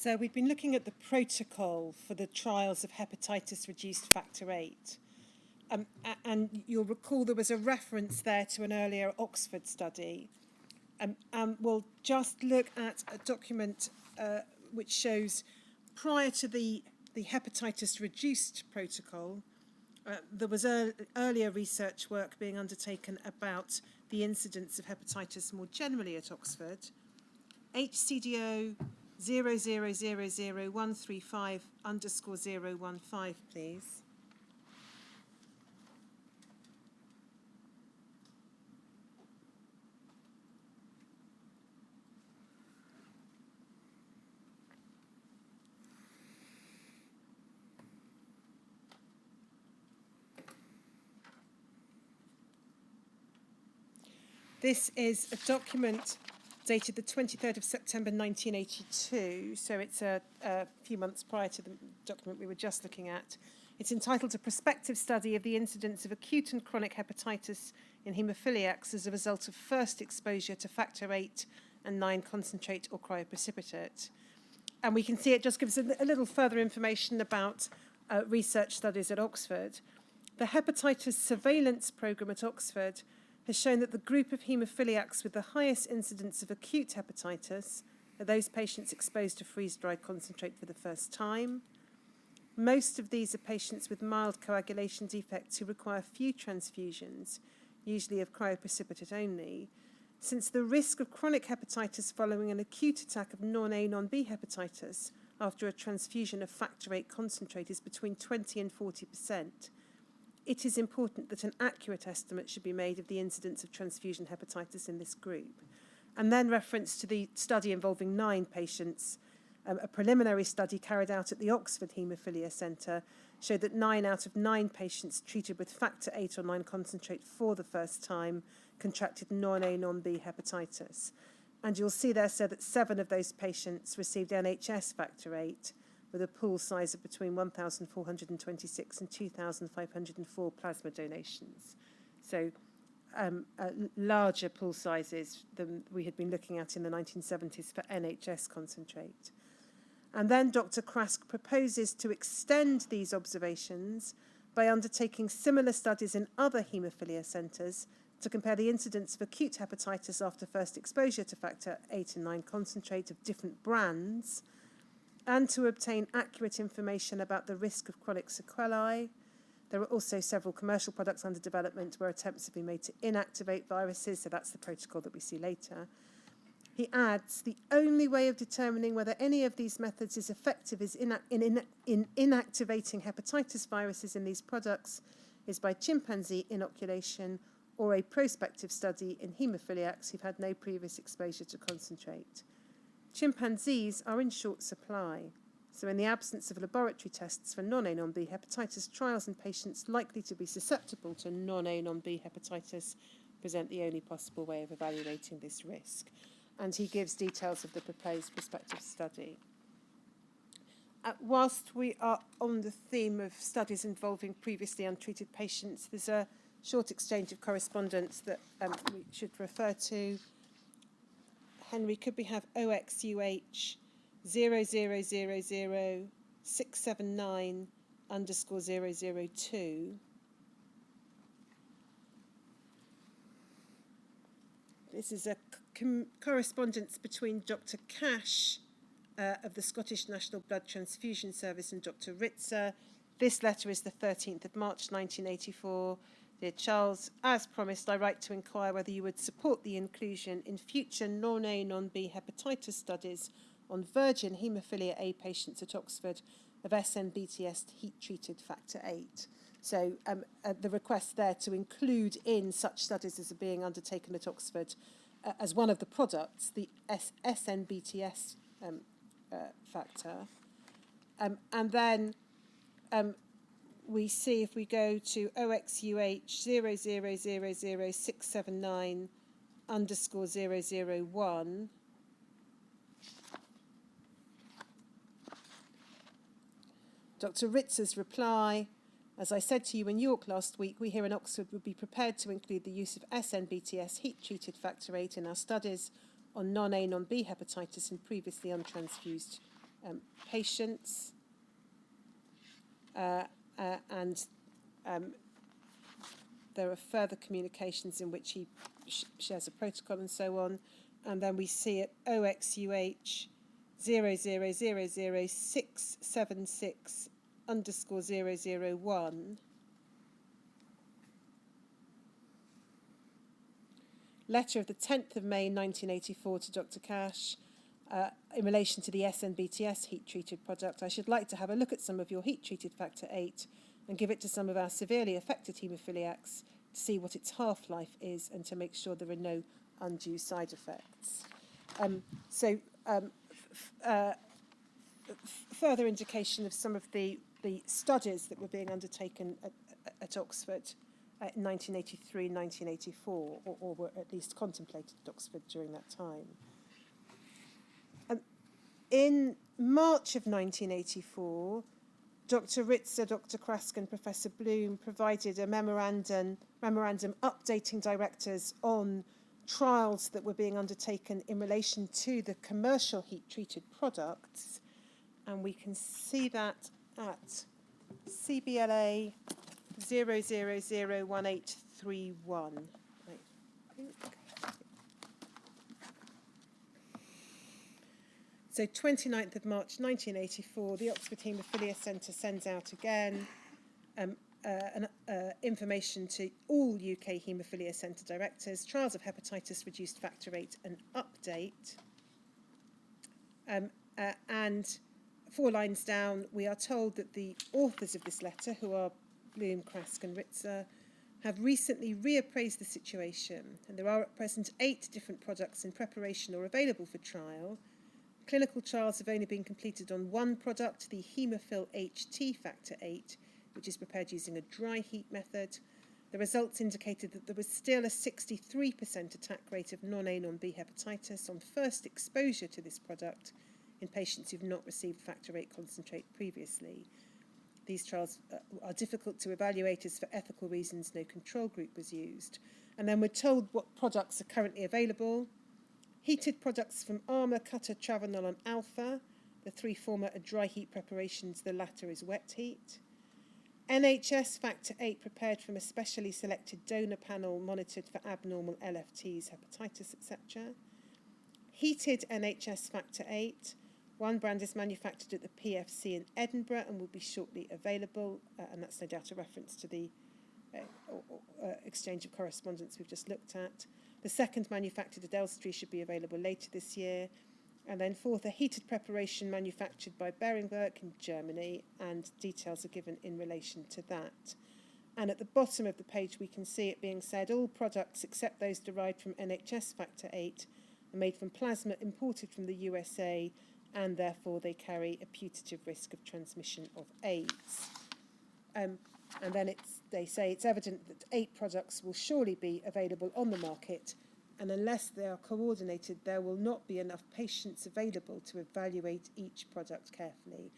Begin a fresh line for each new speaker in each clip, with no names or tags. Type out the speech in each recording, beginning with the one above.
So we've been looking at the protocol for the trials of hepatitis reduced factor VIII. And you'll recall there was a reference there to an earlier Oxford study. And we'll just look at a document which shows prior to the hepatitis reduced protocol, there was earlier research work being undertaken about the incidence of hepatitis more generally at Oxford. HCDO 0000135_015, please. This is a document dated the 23rd of September 1982, so it's a few months prior to the document we were just looking at. It's entitled A Prospective Study of the Incidence of Acute and Chronic Hepatitis in Hemophiliacs as a Result of First Exposure to Factor VIII and 9 Concentrate or Cryoprecipitate. And we can see it just gives a little further information about research studies at Oxford. The hepatitis surveillance programme at Oxford has shown that the group of haemophiliacs with the highest incidence of acute hepatitis are those patients exposed to freeze-dried concentrate for the first time. Most of these are patients with mild coagulation defects who require few transfusions, usually of cryoprecipitate only, since the risk of chronic hepatitis following an acute attack of non-A, non-B hepatitis after a transfusion of factor VIII concentrate is between 20 and 40%. It is important that an accurate estimate should be made of the incidence of transfusion hepatitis in this group. And then reference to the study involving 9 patients, a preliminary study carried out at the Oxford Haemophilia Centre showed that 9 out of 9 patients treated with factor VIII or 9 concentrate for the first time contracted non-A, non-B hepatitis. And you'll see there so that 7 of those patients received NHS factor VIII, with a pool size of between 1,426 and 2,504 plasma donations. So larger pool sizes than we had been looking at in the 1970s for NHS concentrate. And then Dr. Krask proposes to extend these observations by undertaking similar studies in other haemophilia centres to compare the incidence of acute hepatitis after first exposure to factor VIII and 9 concentrate of different brands, and to obtain accurate information about the risk of chronic sequelae. There are also several commercial products under development where attempts have been made to inactivate viruses, so that's the protocol that we see later. He adds, the only way of determining whether any of these methods is effective is in inactivating hepatitis viruses in these products is by chimpanzee inoculation or a prospective study in haemophiliacs who've had no previous exposure to concentrate. Chimpanzees are in short supply, so in the absence of laboratory tests for non-A, non-B hepatitis, trials in patients likely to be susceptible to non-A, non-B hepatitis present the only possible way of evaluating this risk. And he gives details of the proposed prospective study. Whilst we are on the theme of studies involving previously untreated patients, there's a short exchange of correspondence that we should refer to. Henry, could we have OXUH 0000679_002? This is a correspondence between Dr. Cash of the Scottish National Blood Transfusion Service and Dr. Ritzer. This letter is the 13th of March 1984. Dear Charles, as promised, I write to inquire whether you would support the inclusion in future non-A, non-B hepatitis studies on virgin haemophilia A patients at Oxford of SNBTS heat-treated factor VIII. So the request there to include in such studies as are being undertaken at Oxford as one of the products, the SNBTS factor. And then we see if we go to OXUH 0000679_001, Dr. Ritzer's reply, as I said to you in York last week, we here in Oxford would be prepared to include the use of SNBTS heat-treated factor VIII in our studies on non-A, non-B hepatitis in previously untransfused patients, and there are further communications in which he shares a protocol and so on. And then we see at OXUH 00000676_001. Letter of the 10th of May 1984 to Dr. Cash in relation to the SNBTS heat-treated product. I should like to have a look at some of your heat-treated factor 8 and give it to some of our severely affected hemophiliacs to see what its half-life is and to make sure there are no undue side effects. Further indication of some of the studies that were being undertaken at Oxford in 1983 and 1984, or were at least contemplated at Oxford during that time. In March of 1984, Dr. Ritzer, Dr. Krask and Professor Bloom provided a memorandum updating directors on trials that were being undertaken in relation to the commercial heat-treated products. And we can see that at CBLA 00001831. I think. So 29th of March 1984, the Oxford Haemophilia Centre sends out again information to all UK Haemophilia Centre directors, trials of hepatitis reduced factor 8 and update. And 4 lines down, we are told that the authors of this letter, who are Bloom, Krask and Ritzer, have recently reappraised the situation, and there are at present 8 different products in preparation or available for trial. Clinical trials have only been completed on one product, the Hemophil HT factor 8, which is prepared using a dry heat method. The results indicated that there was still a 63% attack rate of non-A, non-B hepatitis on first exposure to this product in patients who've not received factor 8 concentrate previously. These trials are difficult to evaluate as for ethical reasons no control group was used. And then we're told what products are currently available. Heated products from Armour, Cutter, Travanol and Alpha. The 3 former are dry heat preparations, the latter is wet heat. NHS factor 8 prepared from a specially selected donor panel monitored for abnormal LFTs, hepatitis, etc. Heated NHS factor 8. One brand is manufactured at the PFC in Edinburgh and will be shortly available, and that's no doubt a reference to the exchange of correspondence we've just looked at. The second, manufactured at Elstree, should be available later this year. And then fourth, a heated preparation manufactured by Beringberg in Germany, and details are given in relation to that. And at the bottom of the page, we can see it being said, all products except those derived from NHS factor 8 are made from plasma imported from the USA, and therefore they carry a putative risk of transmission of AIDS. And then they say it's evident that 8 products will surely be available on the market, and unless they are coordinated, there will not be enough patients available to evaluate each product carefully.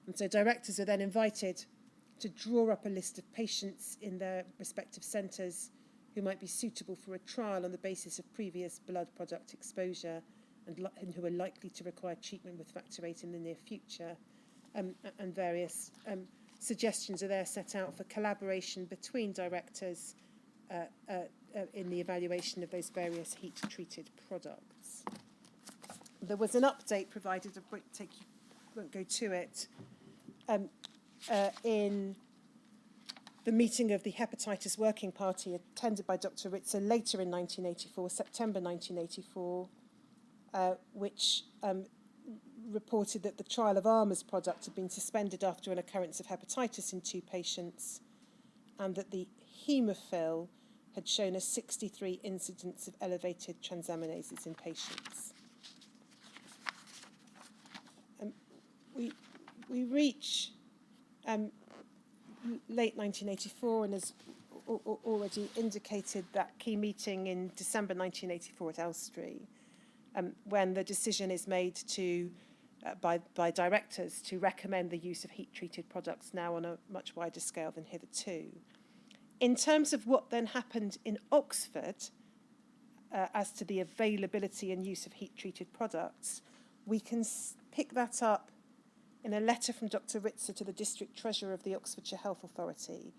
And so directors are then invited to draw up a list of patients in their respective centres who might be suitable for a trial on the basis of previous blood product exposure and who are likely to require treatment with factor 8 in the near future. And various suggestions are there set out for collaboration between directors in the evaluation of those various heat-treated products. There was an update provided, I won't go to it, in the meeting of the Hepatitis Working Party attended by Dr. Ritzer later in 1984, September 1984, which reported that the trial of Armour's product had been suspended after an occurrence of hepatitis in 2 patients, and that the Hemophil had shown a 63 incidence of elevated transaminases in patients. We reach late 1984, and as already indicated, that key meeting in December 1984 at Elstree, when the decision is made to by directors to recommend the use of heat-treated products now on a much wider scale than hitherto. In terms of what then happened in Oxford as to the availability and use of heat-treated products, we can pick that up in a letter from Dr. Ritzer to the District Treasurer of the Oxfordshire Health Authority.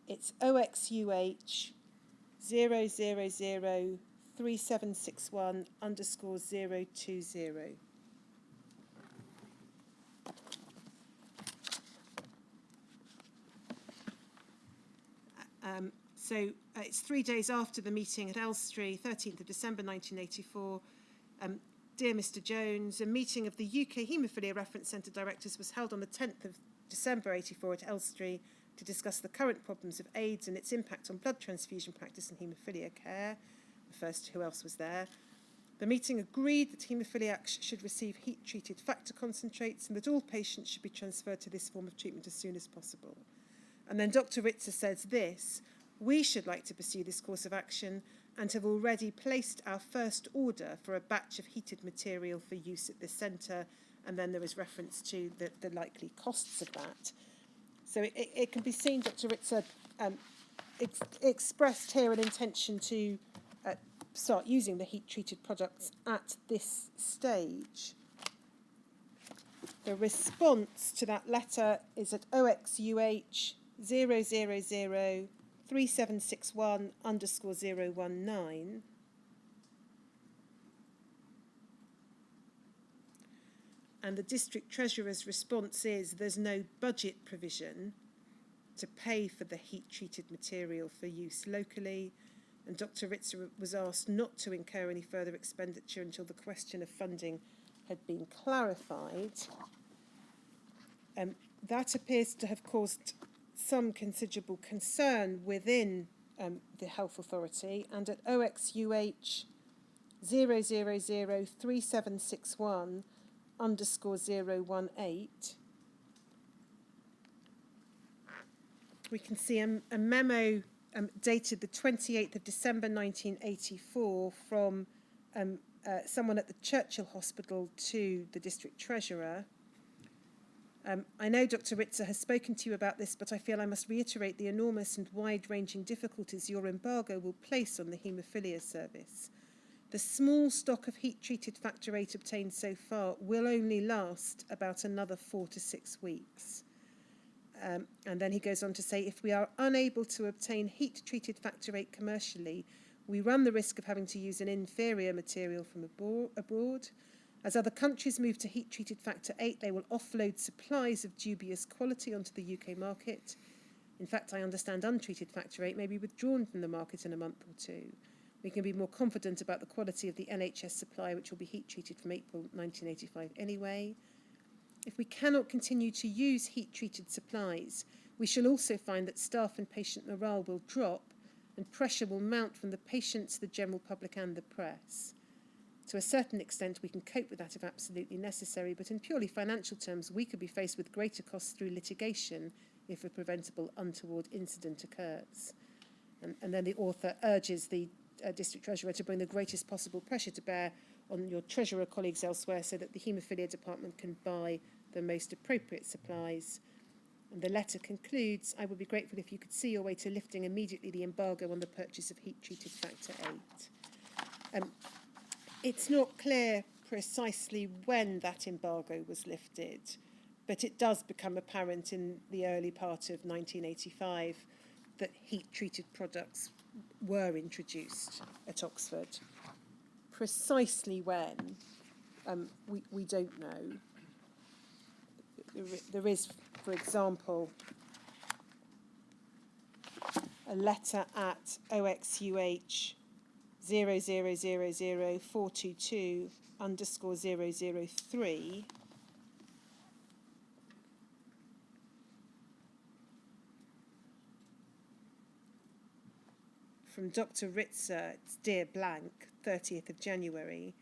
It's OXUH 0003761_020. So it's 3 days after the meeting at Elstree, 13th of December 1984. Dear Mr. Jones, a meeting of the UK Haemophilia Reference Centre Directors was held on the 10th of December 84 at Elstree to discuss the current problems of AIDS and its impact on blood transfusion practice and haemophilia care. First, who else was there? The meeting agreed that haemophiliacs should receive heat-treated factor concentrates and that all patients should be transferred to this form of treatment as soon as possible. And then Dr. Ritzer says this: we should like to pursue this course of action and have already placed our first order for a batch of heated material for use at this centre, and then there is reference to the likely costs of that. So it can be seen Dr. Ritzer expressed here an intention to start using the heat-treated products at this stage. The response to that letter is at OXUH 0003761_019. And the District Treasurer's response is there's no budget provision to pay for the heat-treated material for use locally, and Dr. Ritzer was asked not to incur any further expenditure until the question of funding had been clarified. That appears to have caused some considerable concern within the Health Authority, and at OXUH 0003761_018, we can see a memo dated the 28th of December 1984 from someone at the Churchill Hospital to the District Treasurer. I know Dr. Ritzer has spoken to you about this, but I feel I must reiterate the enormous and wide-ranging difficulties your embargo will place on the haemophilia service. The small stock of heat-treated factor VIII obtained so far will only last about another 4 to 6 weeks. And then he goes on to say, if we are unable to obtain heat-treated factor VIII commercially, we run the risk of having to use an inferior material from abroad. As other countries move to heat-treated factor VIII, they will offload supplies of dubious quality onto the UK market. In fact, I understand untreated factor VIII may be withdrawn from the market in a month or two. We can be more confident about the quality of the NHS supply, which will be heat-treated from April 1985 anyway. If we cannot continue to use heat-treated supplies, we shall also find that staff and patient morale will drop and pressure will mount from the patients, the general public and the press. To a certain extent, we can cope with that if absolutely necessary, but in purely financial terms, we could be faced with greater costs through litigation if a preventable untoward incident occurs. And then the author urges the District Treasurer to bring the greatest possible pressure to bear on your Treasurer colleagues elsewhere so that the Haemophilia Department can buy the most appropriate supplies. And the letter concludes, I would be grateful if you could see your way to lifting immediately the embargo on the purchase of heat-treated factor VIII. It's not clear precisely when that embargo was lifted, but it does become apparent in the early part of 1985 that heat-treated products were introduced at Oxford. Precisely when, we don't know. There is, for example, a letter at OXUH 0000422_003 from Dr. Ritzer. It's Dear Blank, 30th of January,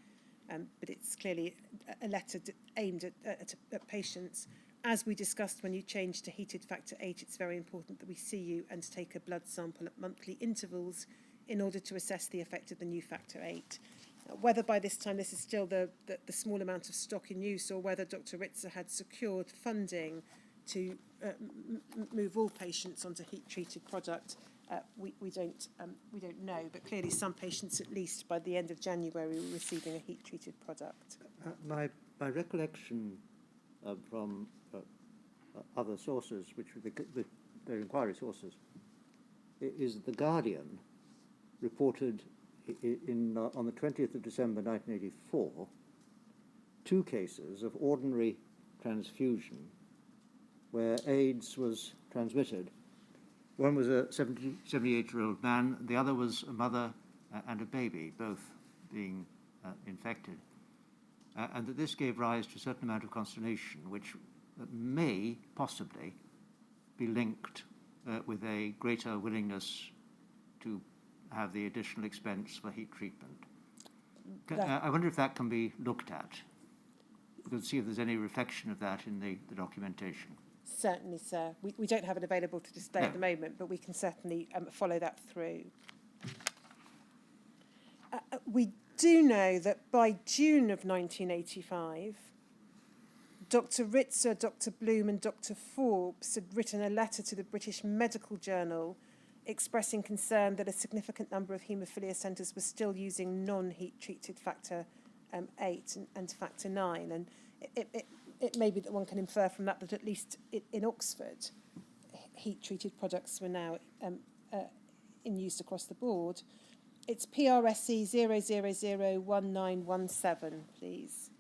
but it's clearly a letter aimed at patients. As we discussed when you changed to heated factor VIII, it's very important that we see you and take a blood sample at monthly intervals in order to assess the effect of the new factor VIII. Whether by this time this is still the small amount of stock in use, or whether Dr. Ritzer had secured funding to move all patients onto heat-treated product, we don't know. But clearly, some patients, at least by the end of January, were receiving a heat-treated product.
My recollection from other sources, which were their inquiry sources, is that The Guardian reported on the 20th of December 1984 2 cases of ordinary transfusion where AIDS was transmitted. One was a 78-year-old man, the other was a mother and a baby, both being infected. And that this gave rise to a certain amount of consternation, which may possibly be linked with a greater willingness to have the additional expense for heat treatment. I wonder if that can be looked at. We can see if there's any reflection of that in the documentation.
Certainly, sir. We don't have it available to display at the moment, but we can certainly follow that through. We do know that by June of 1985, Dr. Ritzer, Dr. Bloom and Dr. Forbes had written a letter to the British Medical Journal expressing concern that a significant number of haemophilia centres were still using non-heat treated factor 8 and factor 9. And it may be that one can infer from that at least in Oxford, heat-treated products were now in use across the board. It's PRSE 0001917, please.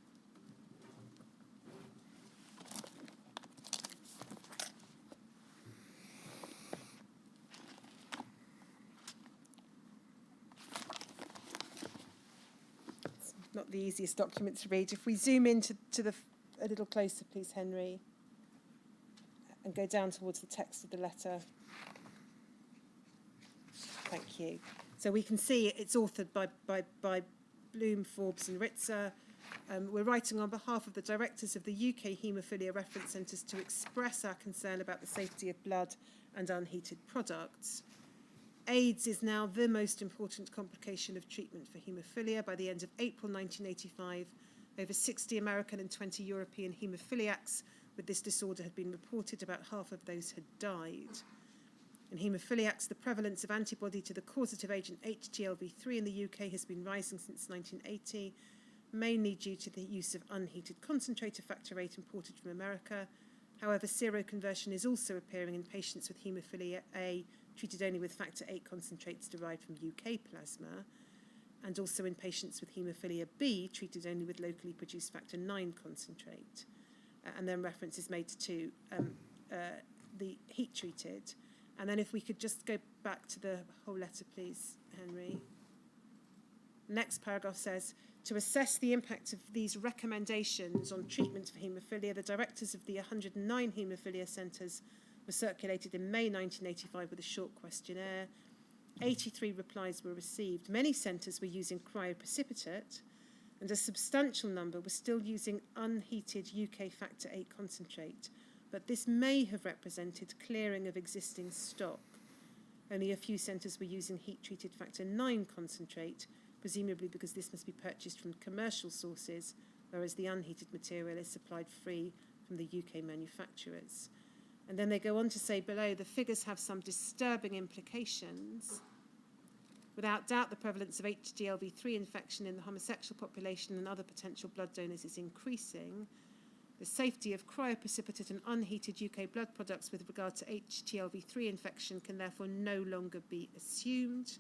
It's not the easiest document to read. If we zoom into a little closer, please, Henry, and go down towards the text of the letter. Thank you. So we can see it's authored by Bloom, Forbes and Ritzer. We're writing on behalf of the directors of the UK Haemophilia Reference Centres to express our concern about the safety of blood and unheated products. AIDS is now the most important complication of treatment for haemophilia. By the end of April 1985, over 60 American and 20 European haemophiliacs with this disorder had been reported. About half of those had died. In haemophiliacs, the prevalence of antibody to the causative agent HTLV3 in the UK has been rising since 1980, mainly due to the use of unheated concentrator factor 8 imported from America. However, seroconversion is also appearing in patients with haemophilia A treated only with factor 8 concentrates derived from UK plasma, and also in patients with haemophilia B treated only with locally produced factor 9 concentrate. And then reference is made to the heat-treated. And then if we could just go back to the whole letter, please, Henry. Next paragraph says, to assess the impact of these recommendations on treatment for haemophilia, the directors of the 109 haemophilia centres were circulated in May 1985 with a short questionnaire. 83 replies were received. Many centres were using cryoprecipitate, and a substantial number were still using unheated UK factor 8 concentrate, but this may have represented clearing of existing stock. Only a few centres were using heat-treated factor 9 concentrate, presumably because this must be purchased from commercial sources, whereas the unheated material is supplied free from the UK manufacturers. And then they go on to say below, the figures have some disturbing implications. Without doubt, the prevalence of HTLV3 infection in the homosexual population and other potential blood donors is increasing. The safety of cryoprecipitate and unheated UK blood products with regard to HTLV3 infection can therefore no longer be assumed,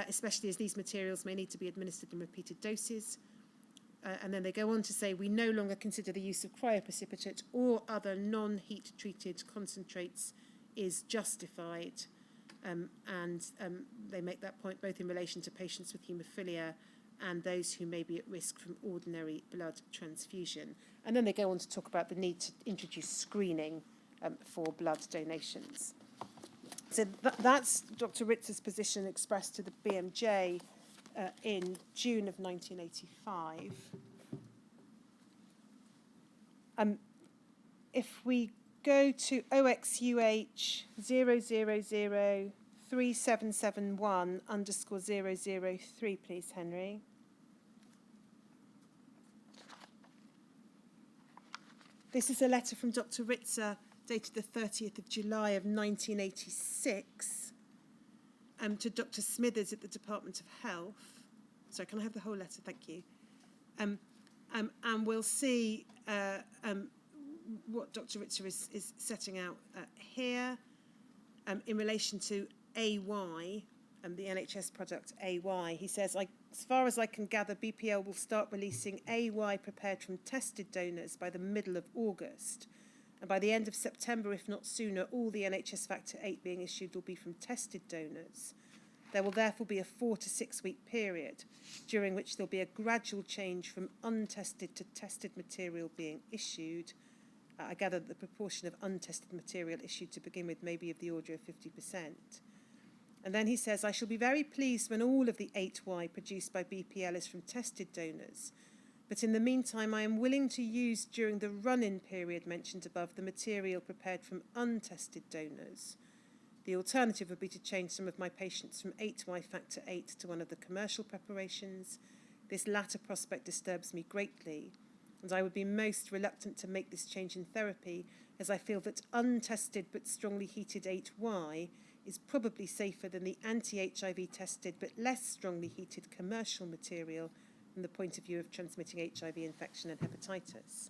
especially as these materials may need to be administered in repeated doses. And then they go on to say, we no longer consider the use of cryoprecipitate or other non-heat treated concentrates is justified. And they make that point both in relation to patients with haemophilia and those who may be at risk from ordinary blood transfusion. And then they go on to talk about the need to introduce screening for blood donations. So that's Dr. Ritzer's position expressed to the BMJ in June of 1985. If we go to OXUH 0003771_003, please, Henry. This is a letter from Dr. Ritzer dated the 30th of July of 1986 to Dr. Smithers at the Department of Health. Sorry, can I have the whole letter? Thank you. And we'll see what Dr. Ritzer is setting out here in relation to AY, the NHS product AY. He says, as far as I can gather, BPL will start releasing AY prepared from tested donors by the middle of August. And by the end of September, if not sooner, all the NHS Factor 8 being issued will be from tested donors. There will therefore be a 4 to 6 week period during which there'll be a gradual change from untested to tested material being issued. I gather that the proportion of untested material issued to begin with may be of the order of 50%. And then he says, I shall be very pleased when all of the 8Y produced by BPL is from tested donors. But in the meantime, I am willing to use during the run-in period mentioned above the material prepared from untested donors. The alternative would be to change some of my patients from 8Y factor 8 to one of the commercial preparations. This latter prospect disturbs me greatly, and I would be most reluctant to make this change in therapy, as I feel that untested but strongly heated 8Y is probably safer than the anti-HIV tested but less strongly heated commercial material from the point of view of transmitting HIV infection and hepatitis.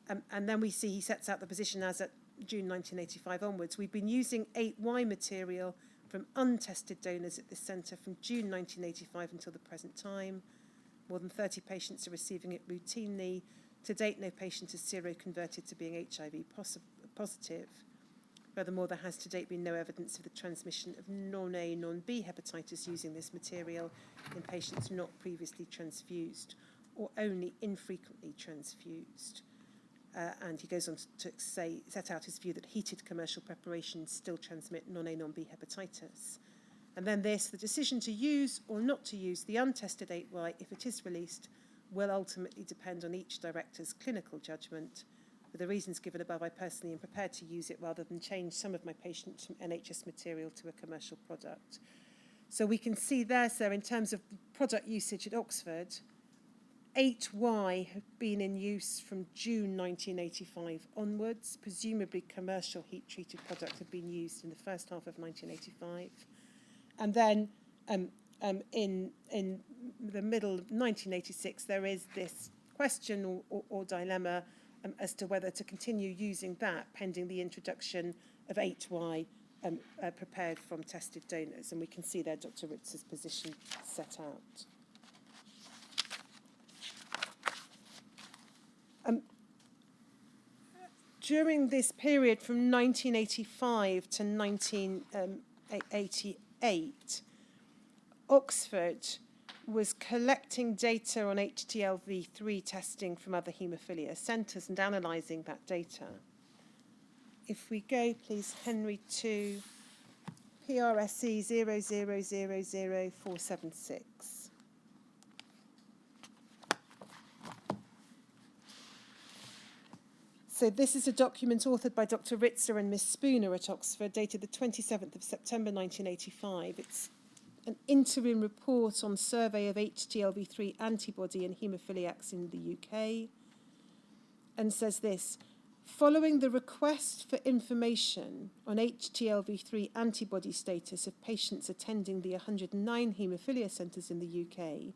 And then we see he sets out the position as at June 1985 onwards. We've been using 8Y material from untested donors at this centre from June 1985 until the present time. More than 30 patients are receiving it routinely. To date, no patient is seroconverted to being HIV positive. Furthermore, there has to date been no evidence of the transmission of non-A, non-B hepatitis using this material in patients not previously transfused or only infrequently transfused. And he goes on to set out his view that heated commercial preparations still transmit non-A, non-B hepatitis. And then the decision to use or not to use the untested 8Y, if it is released, will ultimately depend on each director's clinical judgment. For the reasons given above, I personally am prepared to use it rather than change some of my patients from NHS material to a commercial product. So we can see there, sir, in terms of product usage at Oxford, 8Y have been in use from June 1985 onwards. Presumably commercial heat-treated product had been used in the first half of 1985. And then in the middle of 1986, there is this question or dilemma as to whether to continue using that pending the introduction of 8Y prepared from tested donors. And we can see there Dr. Ritzer's position set out. During this period from 1985 to 1988, Oxford was collecting data on HTLV3 testing from other haemophilia centres and analysing that data. If we go, please, Henry 2, PRSE 0000476. So this is a document authored by Dr. Ritzer and Miss Spooner at Oxford, dated the 27th of September 1985. It's an interim report on survey of HTLV3 antibody and hemophiliacs in the UK, and says this: following the request for information on HTLV3 antibody status of patients attending the 109 haemophilia centres in the UK,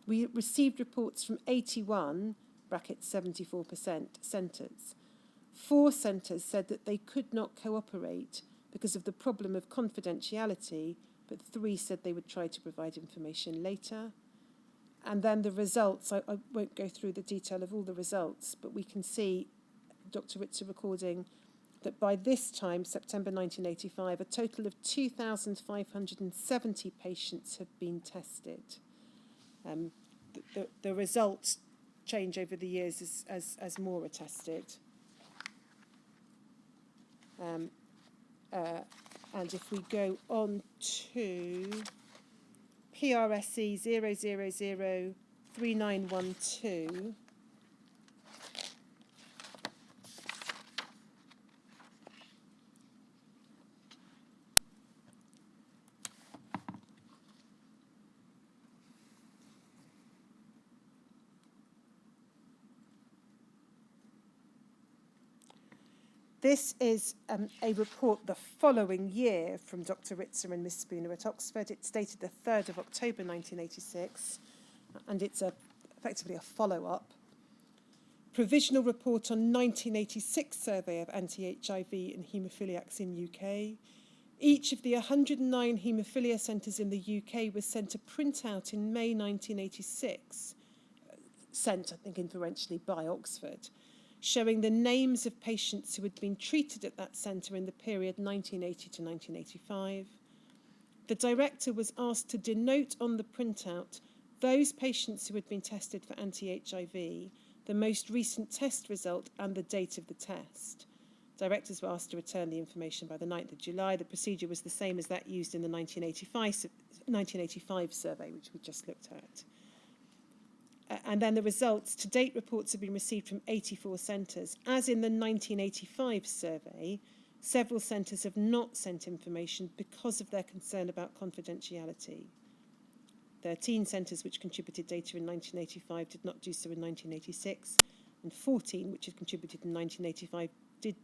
we received reports from 81 (74%) centres. 4 centres said that they could not cooperate because of the problem of confidentiality, but 3 said they would try to provide information later. And then the results, I won't go through the detail of all the results, but we can see Dr. Ritzer recording that by this time, September 1985, a total of 2,570 patients have been tested. The results change over the years as more are tested. And if we go on to PRSE 0003912, this is a report the following year from Dr. Ritzer and Miss Spooner at Oxford. It's dated the 3rd of October 1986, and it's effectively a follow-up. provisional report on 1986 survey of anti-HIV and haemophiliacs in UK. Each of the 109 haemophilia centres in the UK was sent a printout in May 1986, sent, I think, inferentially by Oxford, showing the names of patients who had been treated at that centre in the period 1980 to 1985. The director was asked to denote on the printout those patients who had been tested for anti-HIV, the most recent test result and the date of the test. Directors were asked to return the information by the 9th of July. The procedure was the same as that used in the 1985 survey, which we just looked at. And then the results. To date, reports have been received from 84 centres. As in the 1985 survey, several centres have not sent information because of their concern about confidentiality. 13 centres which contributed data in 1985 did not do so in 1986, and 14 which had contributed in 1985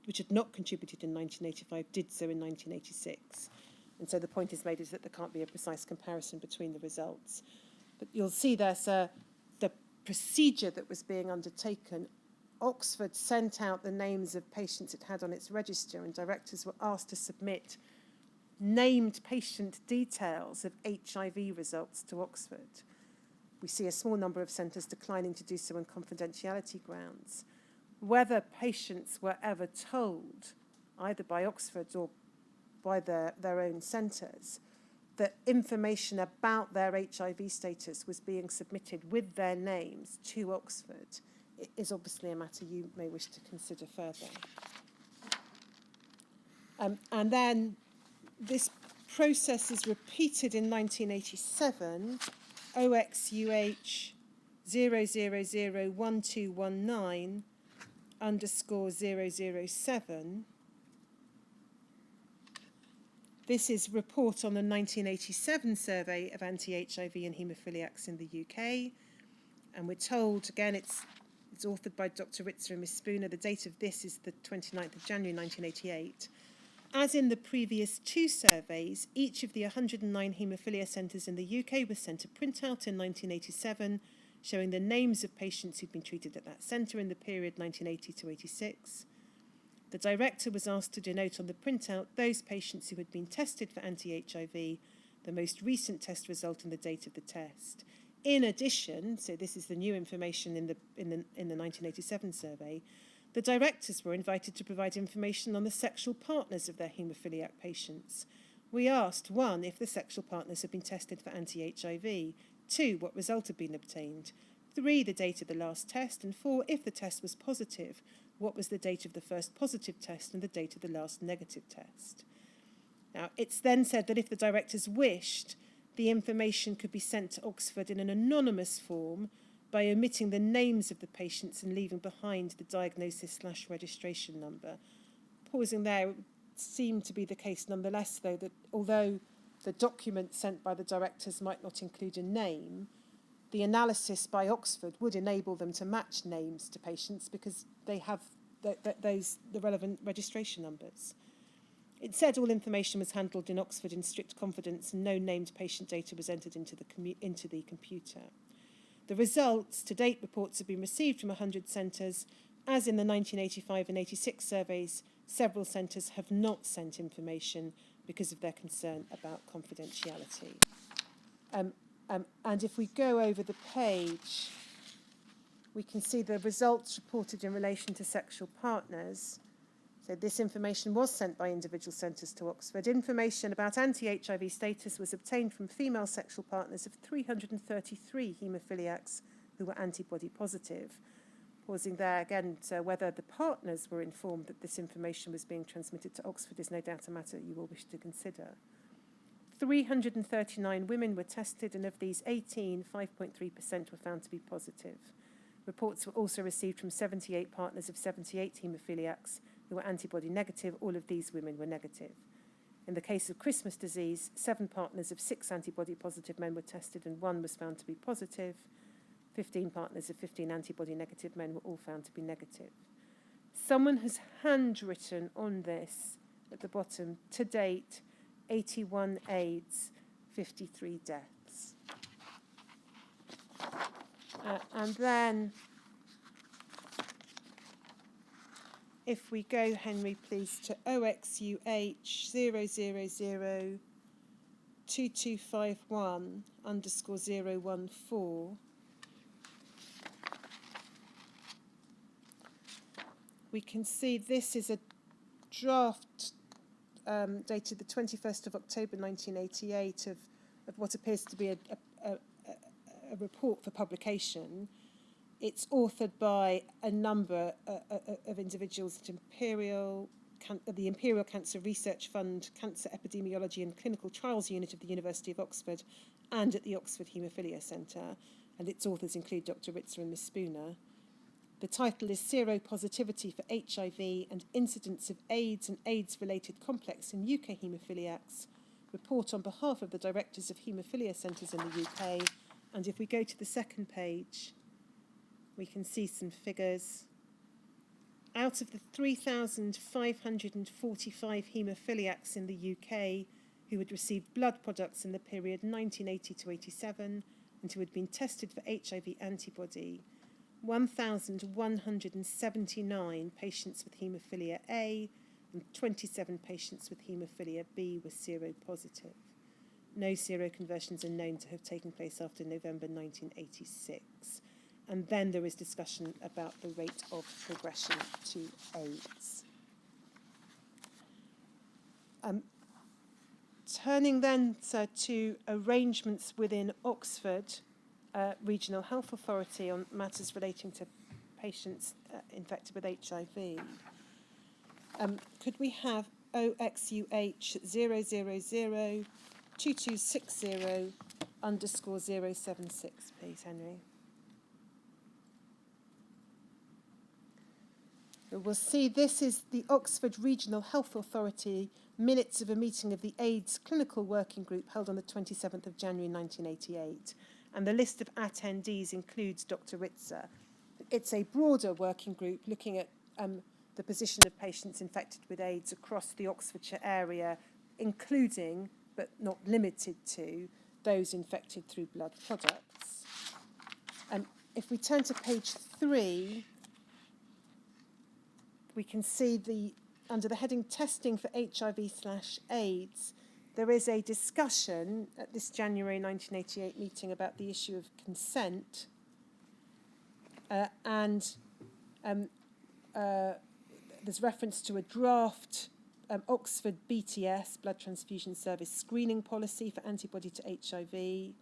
which had not contributed in 1985 did so in 1986. And so the point is made is that there can't be a precise comparison between the results. But you'll see there's the procedure that was being undertaken. Oxford sent out the names of patients it had on its register, and directors were asked to submit named patient details of HIV results to Oxford. We see a small number of centres declining to do so on confidentiality grounds. Whether patients were ever told, either by Oxford or by their own centres, that information about their HIV status was being submitted with their names to Oxford is obviously a matter you may wish to consider further. And then this process is repeated in 1987, OXUH 0001219 _007. This is report on the 1987 survey of anti-HIV and haemophiliacs in the UK. And we're told, again, it's authored by Dr. Ritzer and Ms. Spooner. The date of this is the 29th of January 1988. As in the previous two surveys, each of the 109 haemophilia centres in the UK was sent a printout in 1987 showing the names of patients who'd been treated at that centre in the period 1980 to 86. The director was asked to denote on the printout those patients who had been tested for anti-HIV, the most recent test result and the date of the test. In addition, so this is the new information in the 1987 survey, the directors were invited to provide information on the sexual partners of their haemophiliac patients. We asked, 1, if the sexual partners had been tested for anti-HIV, 2, what result had been obtained, 3, the date of the last test, and 4, if the test was positive, what was the date of the first positive test and the date of the last negative test. Now, it's then said that if the directors wished, the information could be sent to Oxford in an anonymous form by omitting the names of the patients and leaving behind the diagnosis/registration number. Pausing there, it seemed to be the case nonetheless, though, that although the document sent by the directors might not include a name, the analysis by Oxford would enable them to match names to patients because they have the relevant registration numbers. It said all information was handled in Oxford in strict confidence and no named patient data was entered into the computer. The results, to date, reports have been received from 100 centres. As in the 1985 and 86 surveys, several centres have not sent information because of their concern about confidentiality. And if we go over the page, we can see the results reported in relation to sexual partners. So this information was sent by individual centres to Oxford. Information about anti-HIV status was obtained from female sexual partners of 333 haemophiliacs who were antibody positive. Pausing there again, so whether the partners were informed that this information was being transmitted to Oxford is no doubt a matter you will wish to consider. 339 women were tested, and of these 18, 5.3% were found to be positive. Reports were also received from 78 partners of 78 haemophiliacs who were antibody negative. All of these women were negative. In the case of Christmas disease, 7 partners of 6 antibody positive men were tested and 1 was found to be positive. 15 partners of 15 antibody negative men were all found to be negative. Someone has handwritten on this at the bottom, to date, 81 AIDS, 53 deaths. And then if we go, Henry, please, to OXUH 000 2251 underscore 014, we can see this is a draft dated the 21st of October 1988 of what appears to be a report for publication. It's authored by a number of individuals at the Imperial Cancer Research Fund, Cancer Epidemiology and Clinical Trials Unit of the University of Oxford, and at the Oxford Haemophilia Centre, and its authors include Dr. Ritzer and Ms. Spooner. The title is Seropositivity for HIV and Incidence of AIDS and AIDS-related complex in UK Hemophiliacs, report on behalf of the Directors of Haemophilia Centres in the UK. And if we go to the second page, we can see some figures. Out of the 3,545 haemophiliacs in the UK who had received blood products in the period 1980 to 87 and who had been tested for HIV antibody, 1,179 patients with haemophilia A and 27 patients with haemophilia B were seropositive. No seroconversions are known to have taken place after November 1986. And then there is discussion about the rate of progression to AIDS. Turning then to arrangements within Oxford Regional Health Authority on matters relating to patients infected with HIV. Could we have OXUH 000 2260 underscore 076, please, Henry? We'll see this is the Oxford Regional Health Authority minutes of a meeting of the AIDS Clinical Working Group held on the 27th of January 1988. And the list of attendees includes Dr. Ritzer. It's a broader working group looking at the position of patients infected with AIDS across the Oxfordshire area, including, but not limited to, those infected through blood products. If we turn to page 3, we can see under the heading Testing for HIV/AIDS, there is a discussion at this January 1988 meeting about the issue of consent, and there's reference to a draft Oxford BTS, Blood Transfusion Service Screening Policy for Antibody to HIV.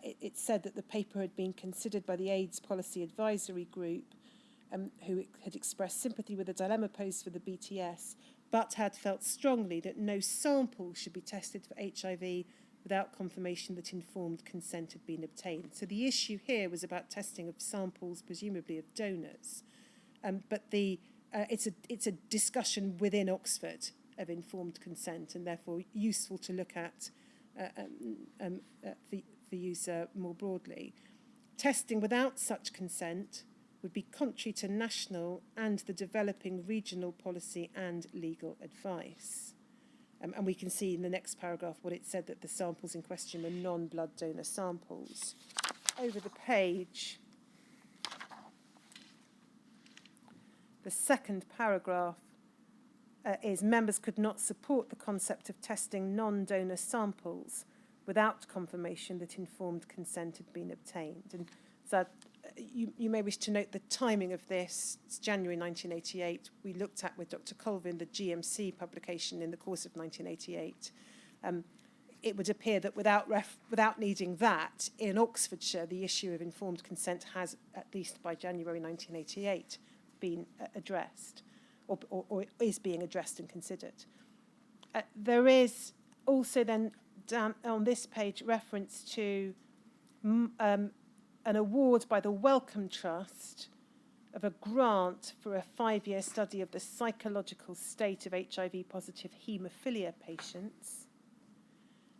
It said that the paper had been considered by the AIDS Policy Advisory Group, who had expressed sympathy with the dilemma posed for the BTS, but had felt strongly that no sample should be tested for HIV without confirmation that informed consent had been obtained. So the issue here was about testing of samples, presumably of donors. But it's a discussion within Oxford of informed consent, and therefore useful to look at for use more broadly. Testing without such consent would be contrary to national and the developing regional policy and legal advice. And we can see in the next paragraph what it said, that the samples in question were non-blood donor samples. Over the page, the second paragraph is members could not support the concept of testing non-donor samples without confirmation that informed consent had been obtained. And so you may wish to note the timing of this. It's January 1988. We looked at with Dr. Colvin the GMC publication in the course of 1988. It would appear that without needing that, in Oxfordshire, the issue of informed consent has, at least by January 1988, been addressed, or is being addressed and considered. There is also then down on this page reference to an award by the Wellcome Trust of a grant for a 5-year study of the psychological state of HIV-positive haemophilia patients.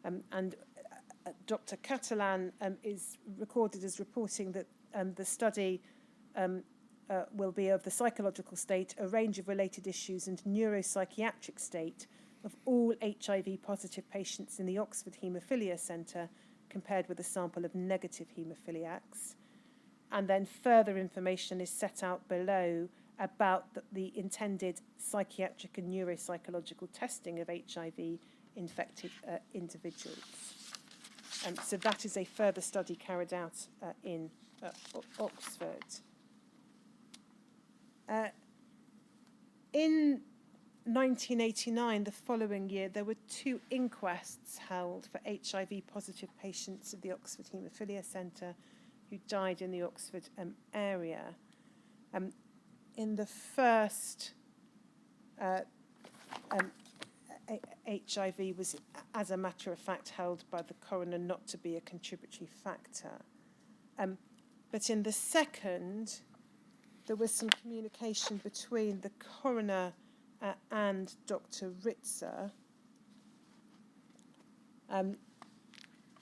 And Dr. Catalan is recorded as reporting that the study will be of the psychological state, a range of related issues and neuropsychiatric state of all HIV-positive patients in the Oxford Haemophilia Centre compared with a sample of negative haemophiliacs. And then further information is set out below about the intended psychiatric and neuropsychological testing of HIV-infected individuals. So that is a further study carried out in Oxford. In 1989, the following year, there were 2 inquests held for HIV-positive patients at the Oxford Haemophilia Centre who died in the Oxford area. In the first, HIV was, as a matter of fact, held by the coroner not to be a contributory factor. But in the second, there was some communication between the coroner and Dr. Ritzer.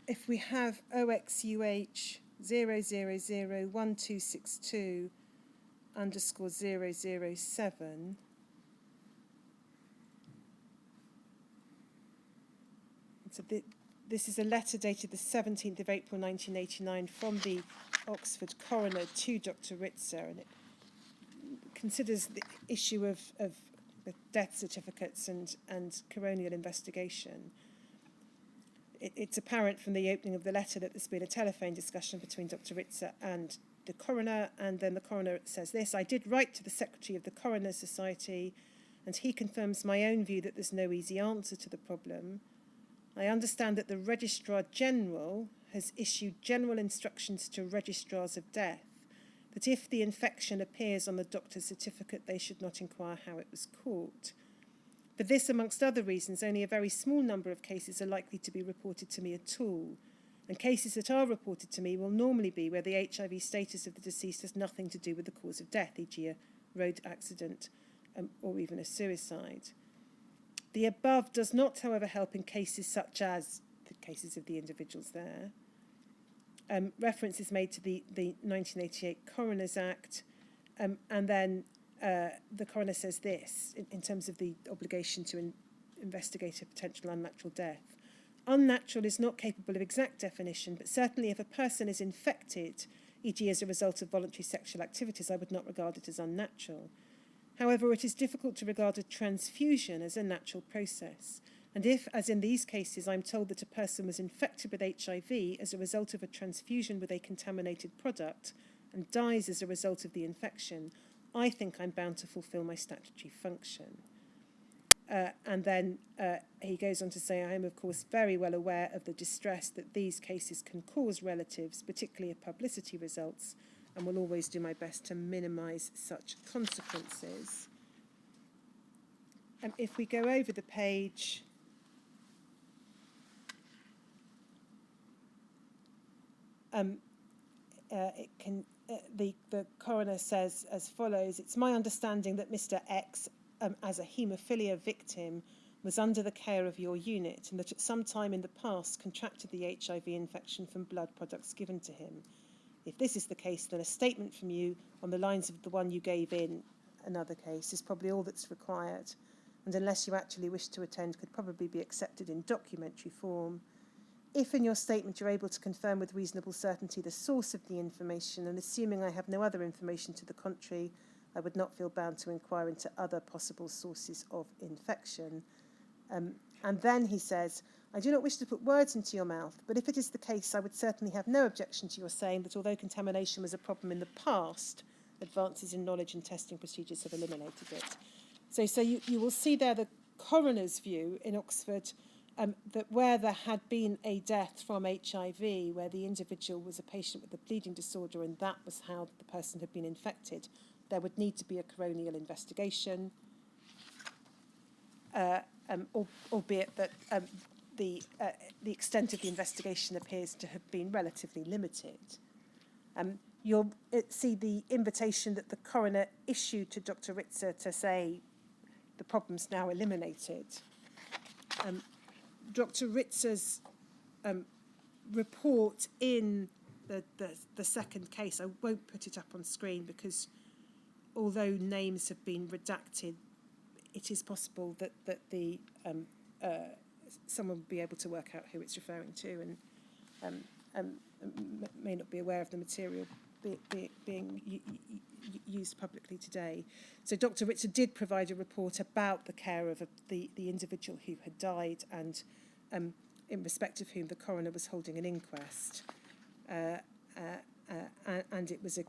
If we have OXUH 0001262_007, so this is a letter dated the 17th of April 1989 from the Oxford coroner to Dr. Ritzer, and it considers the issue of the death certificates and coronial investigation. It's apparent from the opening of the letter that there's been a telephone discussion between Dr. Ritzer and the coroner, and then the coroner says this: I did write to the Secretary of the Coroner's Society, and he confirms my own view that there's no easy answer to the problem. I understand that the Registrar General has issued general instructions to registrars of death that if the infection appears on the doctor's certificate, they should not inquire how it was caught. For this, amongst other reasons, only a very small number of cases are likely to be reported to me at all, and cases that are reported to me will normally be where the HIV status of the deceased has nothing to do with the cause of death, e.g. a road accident or even a suicide. The above does not, however, help in cases such as the cases of the individuals there. Reference is made to the 1988 Coroners Act, and then the coroner says this in terms of the obligation to investigate a potential unnatural death. Unnatural is not capable of exact definition, but certainly if a person is infected, e.g. as a result of voluntary sexual activities, I would not regard it as unnatural. However, it is difficult to regard a transfusion as a natural process. And if, as in these cases, I'm told that a person was infected with HIV as a result of a transfusion with a contaminated product and dies as a result of the infection, I think I'm bound to fulfil my statutory function. And then he goes on to say, I am, of course, very well aware of the distress that these cases can cause relatives, particularly of publicity results, and will always do my best to minimise such consequences. If we go over the page, the coroner says as follows: it's my understanding that Mr. X, as a haemophilia victim, was under the care of your unit and that at some time in the past contracted the HIV infection from blood products given to him. If this is the case, then a statement from you on the lines of the one you gave in another case is probably all that's required, and unless you actually wish to attend, could probably be accepted in documentary form. If in your statement you're able to confirm with reasonable certainty the source of the information, and assuming I have no other information to the contrary, I would not feel bound to inquire into other possible sources of infection. And then he says, I do not wish to put words into your mouth, but if it is the case, I would certainly have no objection to your saying that although contamination was a problem in the past, advances in knowledge and testing procedures have eliminated it. So you will see there the coroner's view in Oxford, that where there had been a death from HIV, where the individual was a patient with a bleeding disorder and that was how the person had been infected, there would need to be a coronial investigation, albeit that the extent of the investigation appears to have been relatively limited. You'll see the invitation that the coroner issued to Dr. Ritzer to say the problem's now eliminated. Dr. Ritzer's report in the second case, I won't put it up on screen because although names have been redacted, it is possible that the someone will be able to work out who it's referring to and may not be aware of the material being used publicly today. So Dr. Ritzer did provide a report about the care of the individual who had died and in respect of whom the coroner was holding an inquest. And it was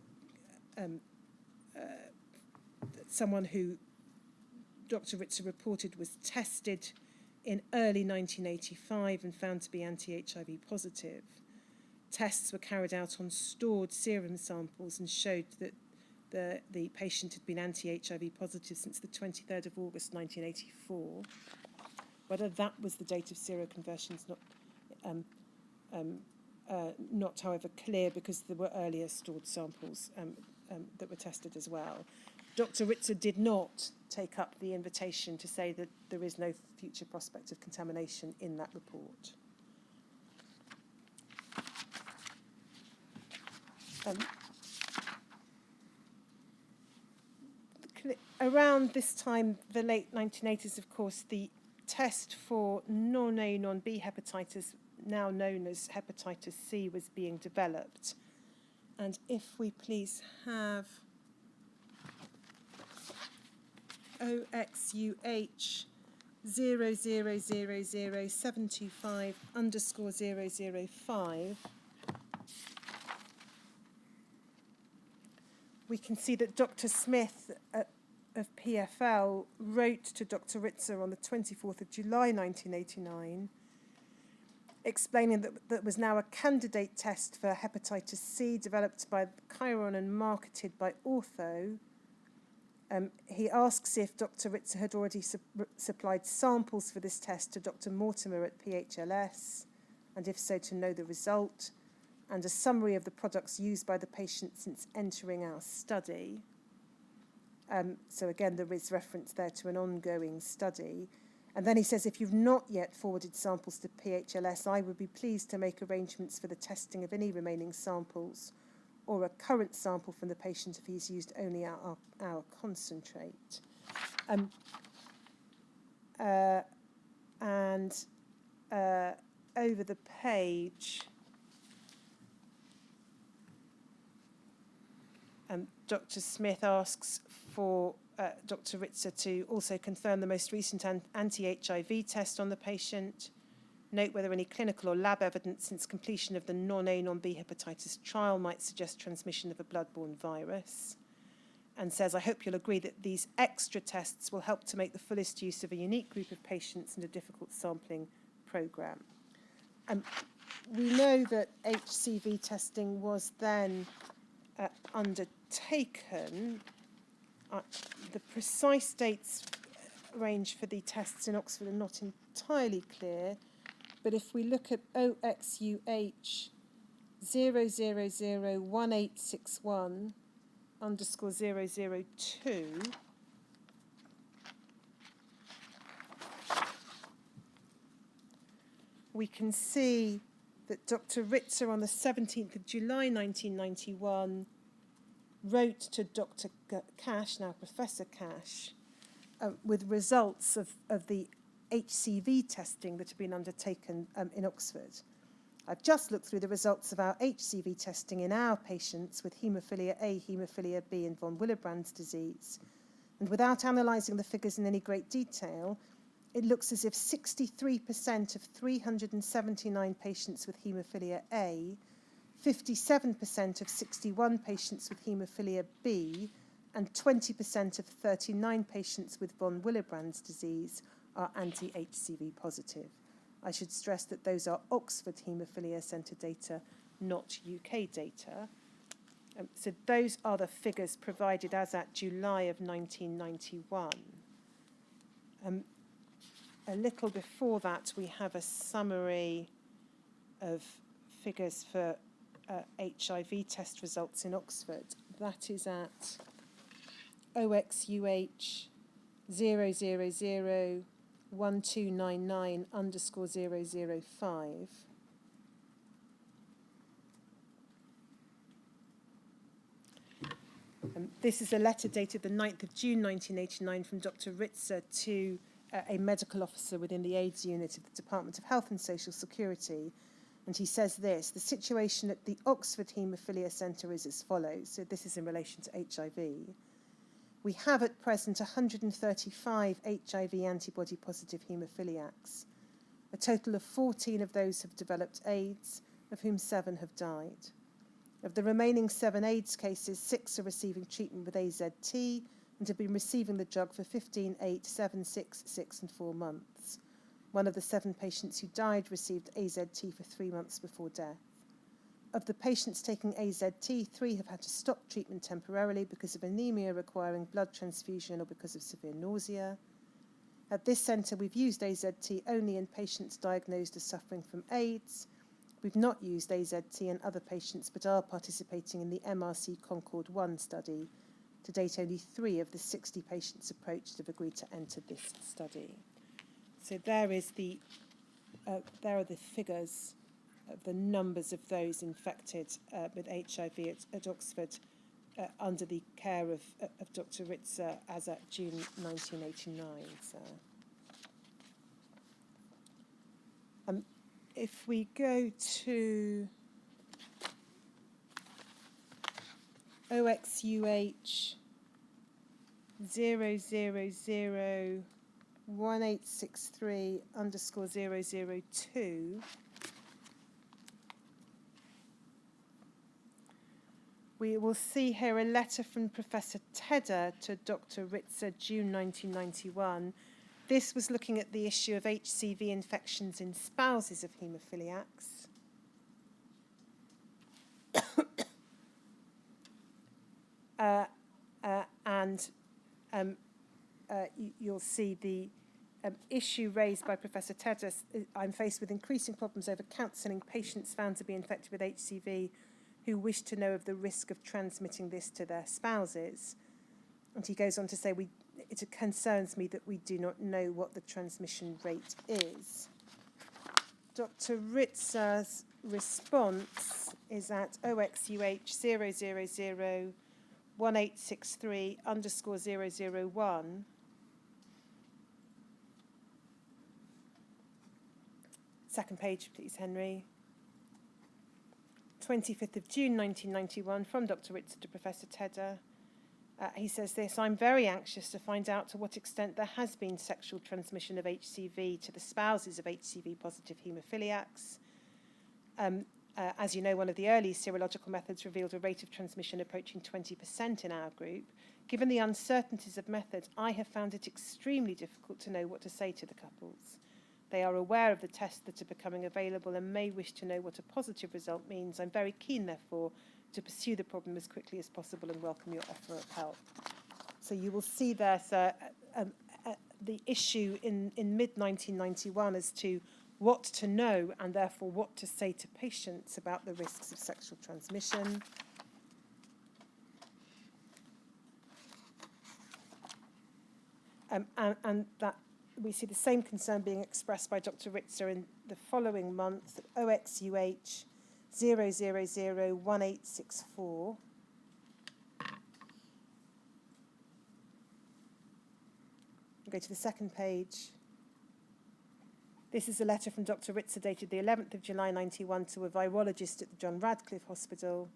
someone who Dr. Ritzer reported was tested in early 1985 and found to be anti-HIV positive. Tests were carried out on stored serum samples and showed that the patient had been anti-HIV positive since the 23rd of August 1984. Whether that was the date of seroconversion is not, however, clear because there were earlier stored samples that were tested as well. Dr. Ritzer did not take up the invitation to say that there is no future prospect of contamination in that report. Around this time, the late 1980s, of course, the test for non-A, non-B hepatitis, now known as hepatitis C, was being developed. And if we please have OXUH 0000725_005, we can see that Dr. Smith of PFL wrote to Dr. Ritzer on the 24th of July 1989, explaining that there was now a candidate test for hepatitis C developed by Chiron and marketed by Ortho. He asks if Dr. Ritzer had already supplied samples for this test to Dr. Mortimer at PHLS, and if so, to know the result, and a summary of the products used by the patient since entering our study. So again, there is reference there to an ongoing study. And then he says, if you've not yet forwarded samples to PHLS, I would be pleased to make arrangements for the testing of any remaining samples or a current sample from the patient if he's used only our concentrate. Over the page, Dr. Smith asks for Dr. Ritzer to also confirm the most recent anti-HIV test on the patient, note whether any clinical or lab evidence since completion of the non-A, non-B hepatitis trial might suggest transmission of a blood-borne virus, and says, I hope you'll agree that these extra tests will help to make the fullest use of a unique group of patients in a difficult sampling programme. We know that HCV testing was then undertaken. The precise dates range for the tests in Oxford are not entirely clear, but if we look at OXUH 0001861_002, we can see that Dr. Ritzer on the 17th of July 1991 wrote to Dr. Cash, now Professor Cash, with results of the HCV testing that had been undertaken in Oxford. I've just looked through the results of our HCV testing in our patients with Hemophilia A, Hemophilia B and von Willebrand's disease. And without analysing the figures in any great detail, it looks as if 63% of 379 patients with Hemophilia A, 57% of 61 patients with Hemophilia B, and 20% of 39 patients with von Willebrand's disease are anti-HCV positive. I should stress that those are Oxford Haemophilia Centre data, not UK data. So those are the figures provided as at July of 1991. A little before that, we have a summary of figures for HIV test results in Oxford. That is at OXUH 0001299_005. This is a letter dated the 9th of June 1989 from Dr. Ritzer to a medical officer within the AIDS unit of the Department of Health and Social Security. And he says this: the situation at the Oxford Haemophilia Centre is as follows. So this is in relation to HIV. We have at present 135 HIV antibody positive hemophiliacs. A total of 14 of those have developed AIDS, of whom 7 have died. Of the remaining 7 AIDS cases, 6 are receiving treatment with AZT and have been receiving the drug for 15, 8, 7, 6, 6 and 4 months. One of the 7 patients who died received AZT for 3 months before death. Of the patients taking AZT, 3 have had to stop treatment temporarily because of anemia requiring blood transfusion or because of severe nausea. At this centre, we've used AZT only in patients diagnosed as suffering from AIDS. We've not used AZT in other patients, but are participating in the MRC Concord 1 study. To date, only 3 of the 60 patients approached have agreed to enter this study. So there are the figures of the numbers of those infected with HIV at Oxford under the care of Dr. Ritzer as at June 1989. So, if we go to OXUH 0001863_002, we will see here a letter from Professor Tedder to Dr. Ritzer, June 1991. This was looking at the issue of HCV infections in spouses of haemophiliacs. You'll see the issue raised by Professor Tedder. I'm faced with increasing problems over counselling patients found to be infected with HCV who wish to know of the risk of transmitting this to their spouses. And he goes on to say, it concerns me that we do not know what the transmission rate is. Dr. Ritzer's response is at OXUH 0001863_001. Second page, please, Henry. 25th of June 1991, from Dr. Ritzer to Professor Tedder. He says this: I'm very anxious to find out to what extent there has been sexual transmission of HCV to the spouses of HCV-positive hemophiliacs. As you know, one of the early serological methods revealed a rate of transmission approaching 20% in our group. Given the uncertainties of methods, I have found it extremely difficult to know what to say to the couples. They are aware of the tests that are becoming available and may wish to know what a positive result means. I'm very keen, therefore, to pursue the problem as quickly as possible and welcome your offer of help. So you will see there, sir, the issue in mid-1991 as to what to know and therefore what to say to patients about the risks of sexual transmission. And that we see the same concern being expressed by Dr. Ritzer in the following month at OXUH 0001864. Go to the second page. This is a letter from Dr. Ritzer dated the 11th of July 91 to a virologist at the John Radcliffe Hospital.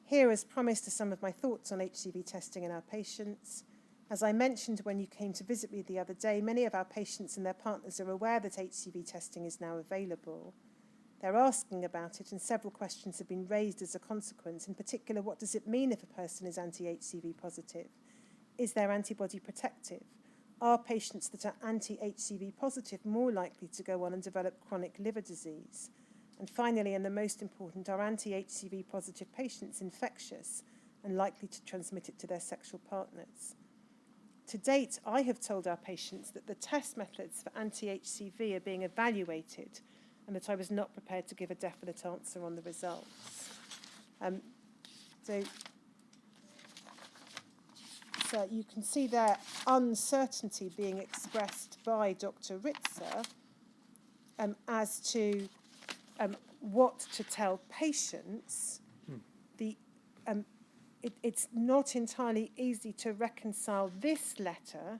Here, as promised, are some of my thoughts on HCV testing in our patients. As I mentioned when you came to visit me the other day, many of our patients and their partners are aware that HCV testing is now available. They're asking about it, and several questions have been raised as a consequence. In particular, what does it mean if a person is anti-HCV positive? Is their antibody protective? Are patients that are anti-HCV positive more likely to go on and develop chronic liver disease? And finally, and the most important, are anti-HCV positive patients infectious and likely to transmit it to their sexual partners? To date, I have told our patients that the test methods for anti-HCV are being evaluated and that I was not prepared to give a definite answer on the results. So you can see there uncertainty being expressed by Dr. Ritzer as to what to tell patients. It's not entirely easy to reconcile this letter,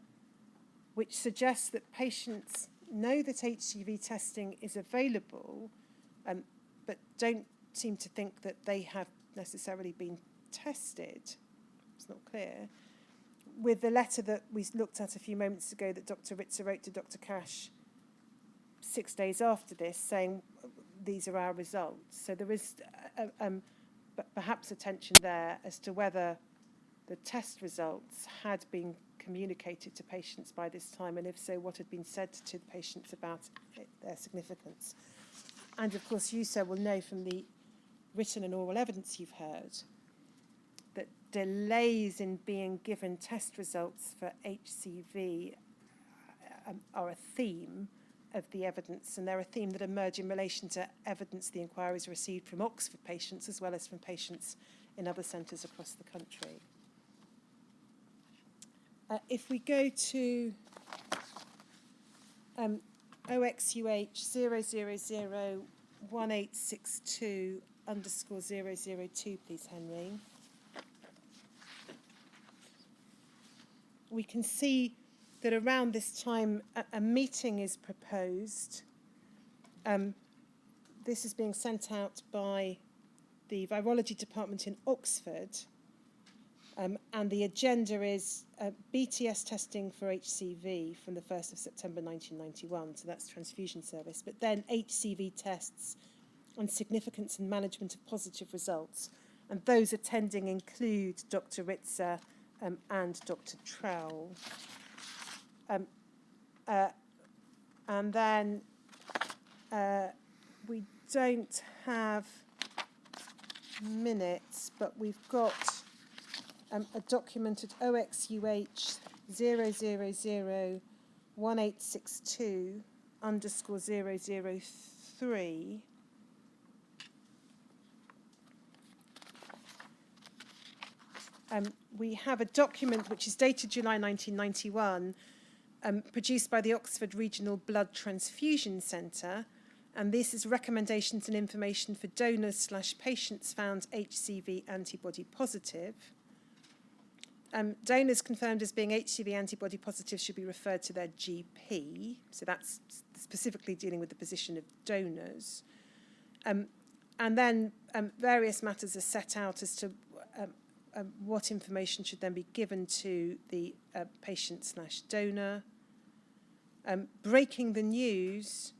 which suggests that patients know that HCV testing is available, but don't seem to think that they have necessarily been tested. It's not clear. With the letter that we looked at a few moments ago that Dr. Ritzer wrote to Dr. Cash 6 days after this, saying these are our results. So there is perhaps a tension there as to whether the test results had been communicated to patients by this time, and if so, what had been said to the patients about their significance. And of course, you, sir, will know from the written and oral evidence you've heard that delays in being given test results for HCV are a theme of the evidence, and they're a theme that emerge in relation to evidence the inquiries received from Oxford patients as well as from patients in other centres across the country. If we go to OXUH 0001862_002, please, Henry. We can see that around this time a meeting is proposed. This is being sent out by the virology department in Oxford, and the agenda is BTS testing for HCV from the 1st of September 1991, so that's transfusion service, but then HCV tests on significance and management of positive results, and those attending include Dr. Ritzer and Dr. Trowell. And then we don't have minutes, but we've got a document at OXUH 0001862_003. We have a document which is dated July 1991, produced by the Oxford Regional Blood Transfusion Centre, and this is recommendations and information for donors/patients found HCV antibody positive. Donors confirmed as being HCV antibody positive should be referred to their GP, so that's specifically dealing with the position of donors. And then various matters are set out as to what information should then be given to the patient/donor. Breaking the news,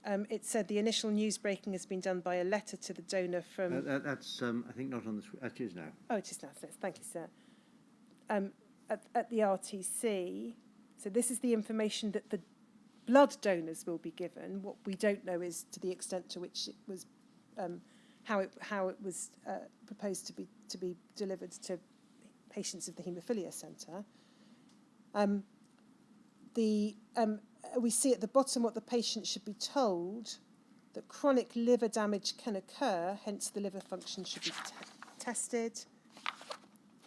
it said the initial news breaking has been done by a letter to the donor from...
That's, I think, not on the... It is now.
Oh, it is now. Thank you, sir. At the RTC. So this is the information that the blood donors will be given. What we don't know is to the extent to which it was... how it was proposed to be delivered to patients of the Haemophilia Centre. We see at the bottom what the patient should be told, that chronic liver damage can occur, hence the liver function should be tested.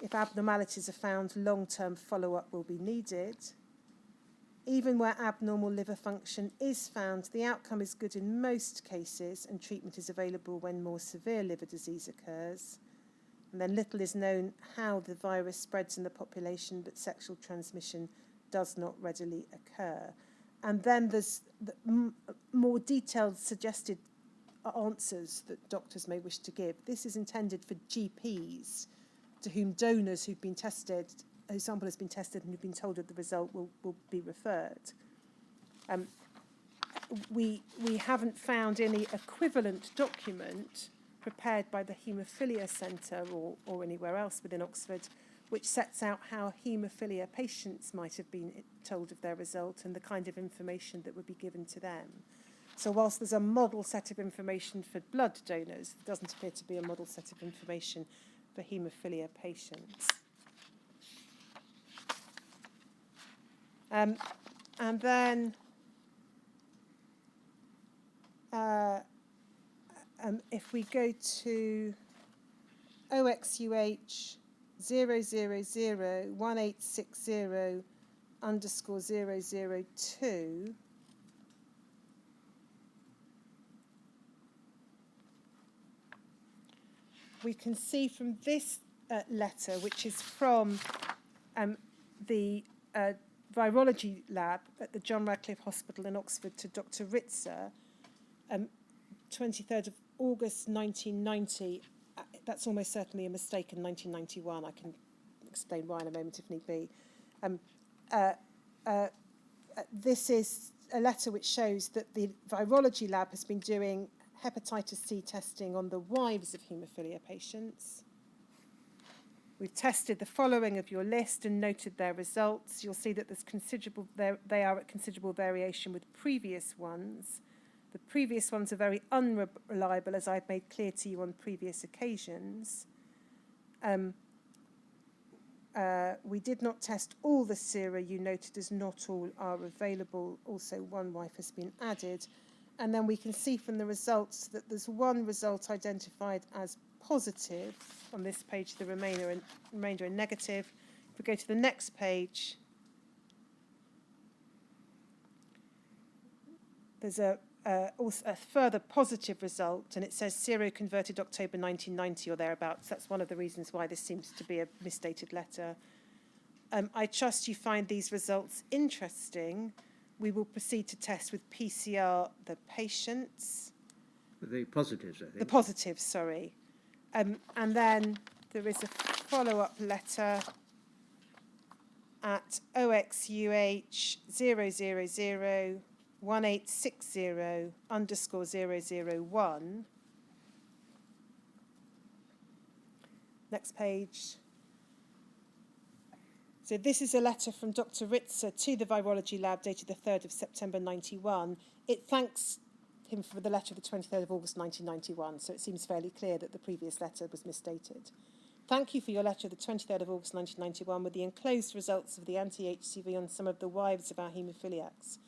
If abnormalities are found, long-term follow-up will be needed. Even where abnormal liver function is found, the outcome is good in most cases and treatment is available when more severe liver disease occurs. And then little is known how the virus spreads in the population, but sexual transmission does not readily occur. And then there's more detailed suggested answers that doctors may wish to give. This is intended for GPs to whom donors who've been tested, whose sample has been tested and who've been told of the result will be referred. We haven't found any equivalent document prepared by the Hemophilia Centre or anywhere else within Oxford which sets out how haemophilia patients might have been told of their result and the kind of information that would be given to them. So whilst there's a model set of information for blood donors, there doesn't appear to be a model set of information for haemophilia patients. And then if we go to OXUH 0001860_002, we can see from this letter, which is from the virology lab at the John Radcliffe Hospital in Oxford to Dr. Ritzer, 23rd of August 1990. That's almost certainly a mistake in 1991. I can explain why in a moment if need be. This is a letter which shows that the virology lab has been doing hepatitis C testing on the wives of haemophilia patients. We've tested the following of your list and noted their results. You'll see that they are at considerable variation with previous ones. The previous ones are very unreliable, as I've made clear to you on previous occasions. We did not test all the sera you noted as not all are available. Also, one wife has been added. And then we can see from the results that there's one result identified as positive. On this page, the remainder are negative. If we go to the next page, there's also a further positive result, and it says seroconverted October 1990 or thereabouts. That's one of the reasons why this seems to be a misdated letter. I trust you find these results interesting. We will proceed to test with PCR the patients.
The positives, I think.
The positives, sorry. And then there is a follow-up letter at OXUH 0001860_001. Next page. So this is a letter from Dr. Ritzer to the virology lab dated the 3rd of September 91. It thanks him for the letter of the 23rd of August 1991, so it seems fairly clear that the previous letter was misdated. Thank you for your letter of the 23rd of August 1991 with the enclosed results of the anti-HCV on some of the wives of our Hemophiliacs.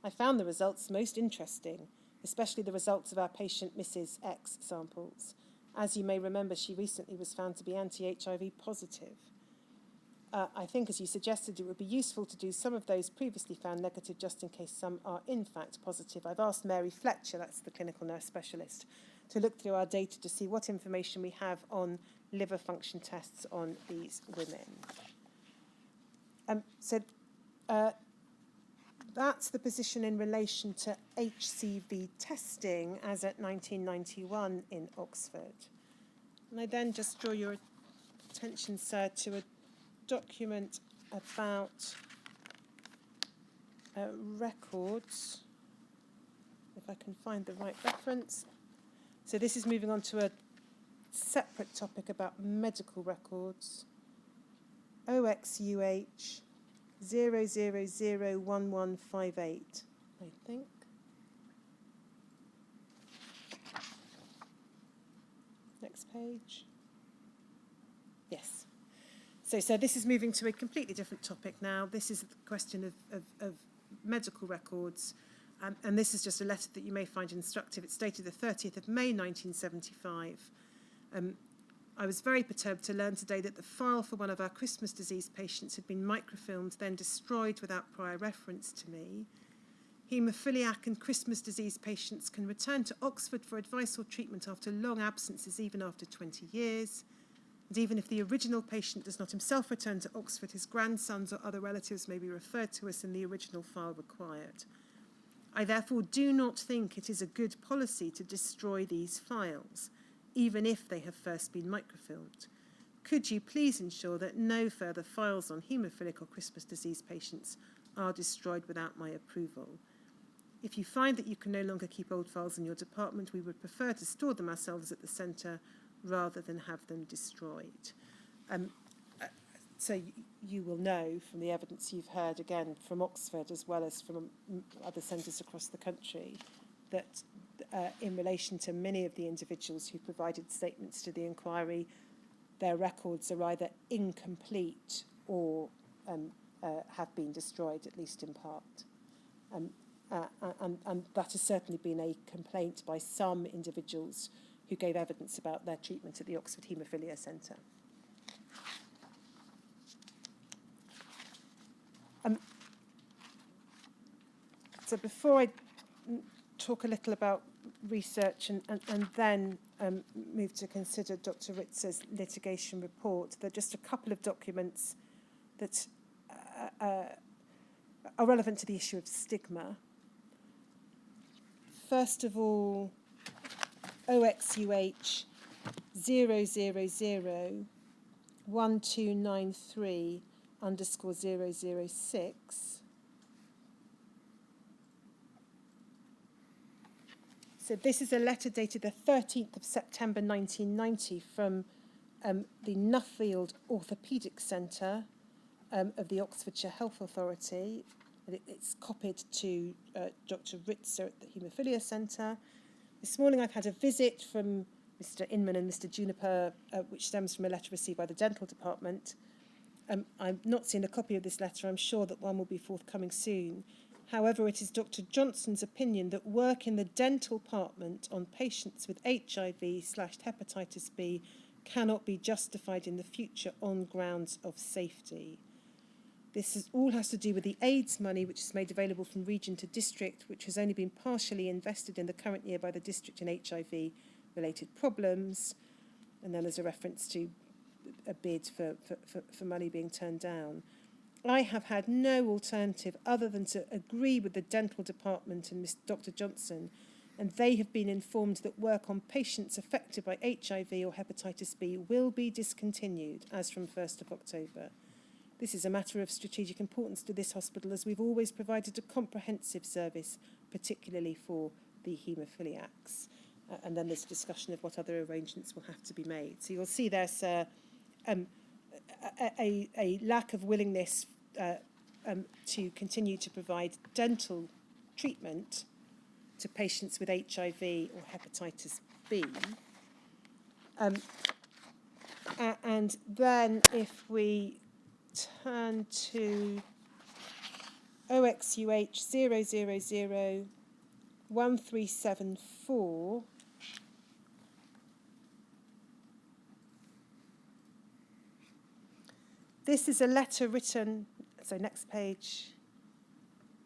I found the results most interesting, especially the results of our patient Mrs. X samples. As you may remember, she recently was found to be anti-HIV positive. I think, as you suggested, it would be useful to do some of those previously found negative just in case some are in fact positive. I've asked Mary Fletcher, that's the clinical nurse specialist, to look through our data to see what information we have on liver function tests on these women. That's the position in relation to Hcv testing as at 1991 in Oxford. And I then just draw your attention, sir, to a document about records, if I can find the right reference. So this is moving on to a separate topic about medical records. OXUH 0001158, I think. Next page. Yes. So this is moving to a completely different topic now. This is the question of medical records. And this is just a letter that you may find instructive. It's dated the 30th of May 1975. I was very perturbed to learn today that the file for one of our Christmas disease patients had been microfilmed, then destroyed without prior reference to me. Hemophiliac and Christmas disease patients can return to Oxford for advice or treatment after long absences, even after 20 years. And even if the original patient does not himself return to Oxford, his grandsons or other relatives may be referred to us in the original file required. I therefore do not think it is a good policy to destroy these files, even if they have first been microfilmed. Could you please ensure that no further files on haemophilic or Christmas disease patients are destroyed without my approval? If you find that you can no longer keep old files in your department, we would prefer to store them ourselves at the centre rather than have them destroyed. So you will know from the evidence you've heard, again, from Oxford as well as from other centres across the country, that in relation to many of the individuals who provided statements to the inquiry, their records are either incomplete or have been destroyed, at least in part. And that has certainly been a complaint by some individuals who gave evidence about their treatment at the Oxford Haemophilia Centre. So before I talk a little about research and then move to consider Dr. Ritzer's litigation report, there are just a couple of documents that are relevant to the issue of stigma. First of all, OXUH 0001293_006. So this is a letter dated the 13th of September 1990 from the Nuffield Orthopaedic Centre of the Oxfordshire Health Authority. It's copied to Dr. Ritzer at the Hemophilia Centre. This morning I've had a visit from Mr. Inman and Mr. Juniper, which stems from a letter received by the Dental Department. I've not seen a copy of this letter. I'm sure that one will be forthcoming soon. However, it is Dr. Johnson's opinion that work in the dental department on patients with HIV/hepatitis B cannot be justified in the future on grounds of safety. This all has to do with the AIDS money, which is made available from region to district, which has only been partially invested in the current year by the district in HIV-related problems. And then there's a reference to a bid for money being turned down. I have had no alternative other than to agree with the dental department and Dr. Johnson, and they have been informed that work on patients affected by HIV or hepatitis B will be discontinued as from 1st of October. This is a matter of strategic importance to this hospital, as we've always provided a comprehensive service, particularly for the Hemophiliacs. And then there's a discussion of what other arrangements will have to be made. So you'll see there's a lack of willingness to continue to provide dental treatment to patients with HIV or hepatitis B. And then if we turn to OXUH 0001374, this is a letter written, so next page,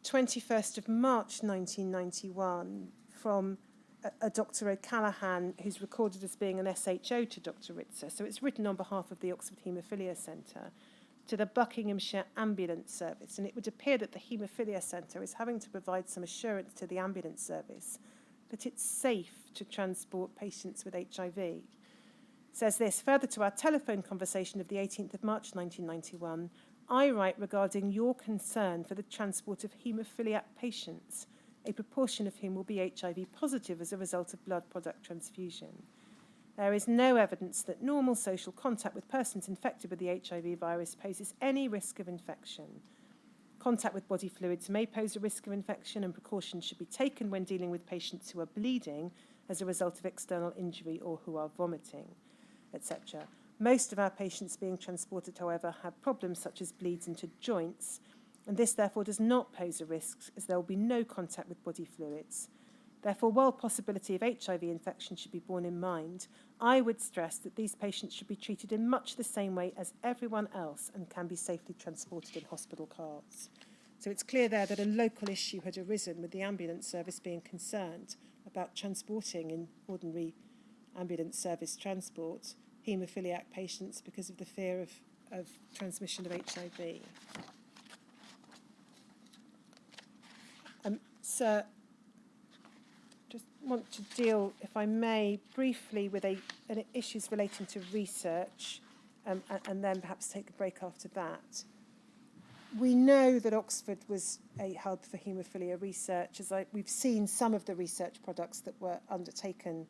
21st of March 1991 from a Dr. O'Callaghan, who's recorded as being an SHO to Dr. Ritzer. So it's written on behalf of the Oxford Haemophilia Centre to the Buckinghamshire Ambulance Service. And it would appear that the Haemophilia Centre is having to provide some assurance to the ambulance service that it's safe to transport patients with HIV. It says this: further to our telephone conversation of the 18th of March 1991, I write regarding your concern for the transport of haemophiliac patients, a proportion of whom will be HIV positive as a result of blood product transfusion. There is no evidence that normal social contact with persons infected with the HIV virus poses any risk of infection. Contact with body fluids may pose a risk of infection, and precautions should be taken when dealing with patients who are bleeding as a result of external injury or who are vomiting, etc. Most of our patients being transported, however, have problems such as bleeds into joints, and this therefore does not pose a risk, as there will be no contact with body fluids. Therefore, while possibility of HIV infection should be borne in mind, I would stress that these patients should be treated in much the same way as everyone else and can be safely transported in hospital cars. So it's clear there that a local issue had arisen with the ambulance service being concerned about transporting in ordinary ambulance service transport haemophiliac patients because of the fear of transmission of HIV. So just want to deal, if I may, briefly with issues relating to research, and then perhaps take a break after that. We know that Oxford was a hub for haemophilia research, as we've seen some of the research products that were undertaken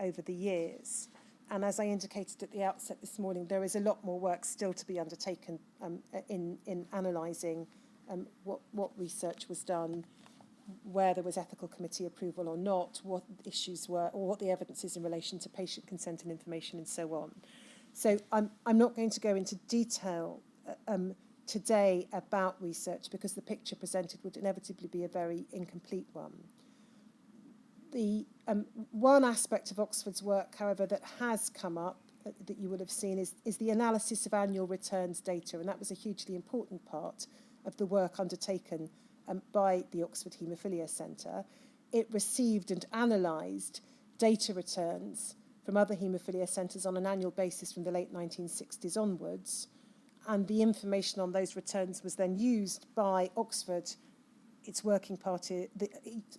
over the years. And as I indicated at the outset this morning, there is a lot more work still to be undertaken in analysing what research was done, where there was ethical committee approval or not, what issues were, or what the evidence is in relation to patient consent and information, and so on. So I'm not going to go into detail today about research, because the picture presented would inevitably be a very incomplete one. The one aspect of Oxford's work, however, that has come up, that you will have seen, is the analysis of annual returns data, and that was a hugely important part of the work undertaken by the Oxford Haemophilia Centre. It received and analysed data returns from other haemophilia centres on an annual basis from the late 1960s onwards, and the information on those returns was then used by Oxford its working party,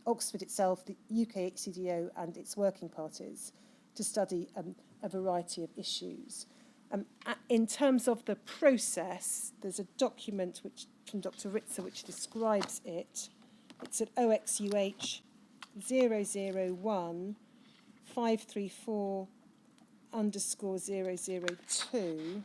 Oxford itself, the UK HCDO and its working parties, to study a variety of issues. In terms of the process, there's a document from Dr. Ritzer which describes it. It's at OXUH 001 534 _002.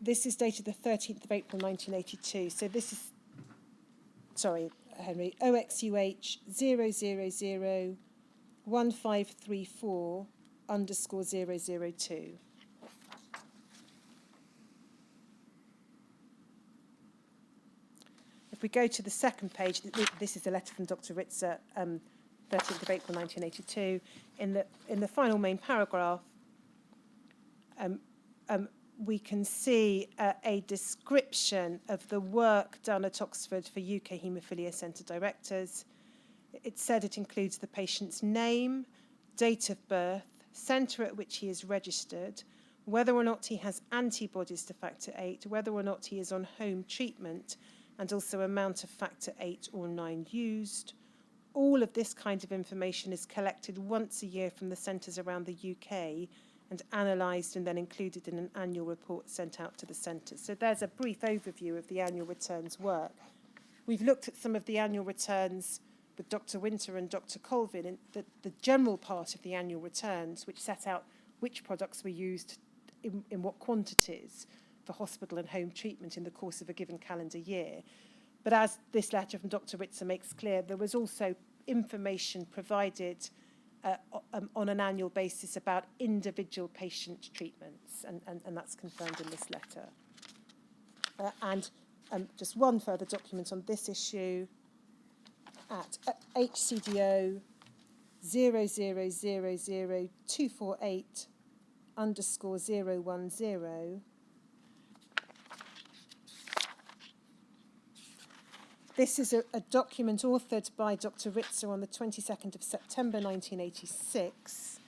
This is dated the 13th of April 1982. So this is, sorry, Henry, OXUH 000 1534 _002. If we go to the second page, this is a letter from Dr. Ritzer, 13th of April 1982. In the final main paragraph, we can see a description of the work done at Oxford for UK Haemophilia Centre directors. It said it includes the patient's name, date of birth, centre at which he is registered, whether or not he has antibodies to factor VIII, whether or not he is on home treatment, and also amount of factor VIII or IX used. All of this kind of information is collected once a year from the centres around the UK and analysed and then included in an annual report sent out to the centres. So there's a brief overview of the annual returns work. We've looked at some of the annual returns with Dr. Winter and Dr. Colvin, in the general part of the annual returns, which set out which products were used in what quantities for hospital and home treatment in the course of a given calendar year. But as this letter from Dr. Ritzer makes clear, there was also information provided on an annual basis about individual patient treatments, and that's confirmed in this letter. And just one further document on this issue at HCDO 0000248 _010. This is a document authored by Dr. Ritzer on the 22nd of September 1986.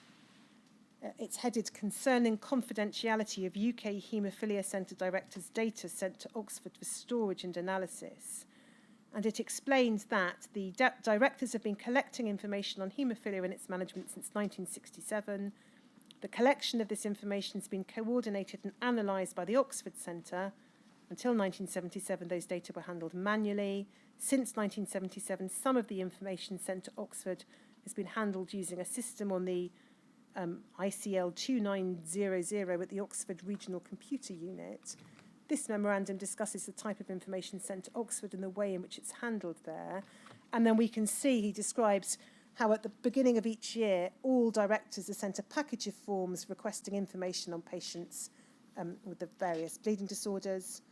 It's headed Concerning Confidentiality of UK Haemophilia Centre Directors' Data Sent to Oxford for Storage and Analysis. And it explains that the directors have been collecting information on haemophilia and its management since 1967. The collection of this information has been coordinated and analysed by the Oxford Centre. Until 1977, those data were handled manually. Since 1977, some of the information sent to Oxford has been handled using a system on the ICL 2900 at the Oxford Regional Computer Unit. This memorandum discusses the type of information sent to Oxford and the way in which it's handled there. And then we can see he describes how at the beginning of each year, all directors are sent a package of forms requesting information on patients with the various bleeding disorders.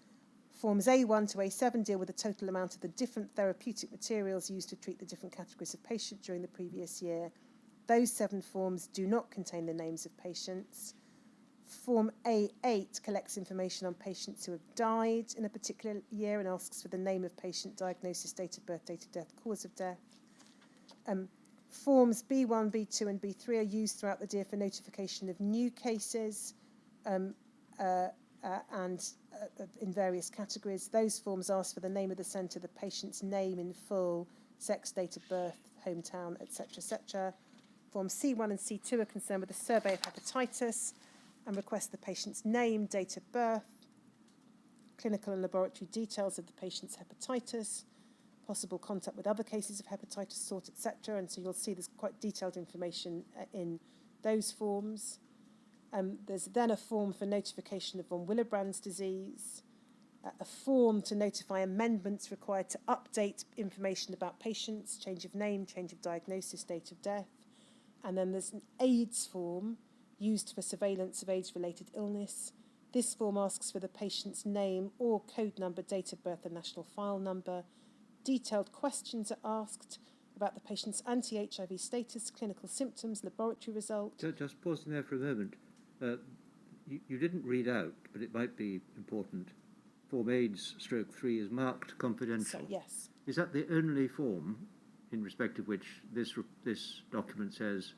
Forms A1 to A7 deal with the total amount of the different therapeutic materials used to treat the different categories of patients during the previous year. Those 7 forms do not contain the names of patients. Form A8 collects information on patients who have died in a particular year and asks for the name of patient, diagnosis, date of birth, date of death, cause of death. Forms B1, B2 and B3 are used throughout the year for notification of new cases and in various categories. Those forms ask for the name of the centre, the patient's name in full, sex, date of birth, hometown, etc., etc. Forms C1 and C2 are concerned with a survey of hepatitis and request the patient's name, date of birth, clinical and laboratory details of the patient's hepatitis, possible contact with other cases of hepatitis, sort, etc. And so you'll see there's quite detailed information in those forms. There's then a form for notification of von Willebrand's disease, a form to notify amendments required to update information about patients, change of name, change of diagnosis, date of death. And then there's an AIDS form used for surveillance of AIDS-related illness. This form asks for the patient's name or code number, date of birth and national file number. Detailed questions are asked about the patient's anti-HIV status, clinical symptoms, laboratory result.
Just pausing there for a moment. You didn't read out, but it might be important. Form AIDS/3 is marked confidential.
So, yes.
Is that the only form in respect of which this document says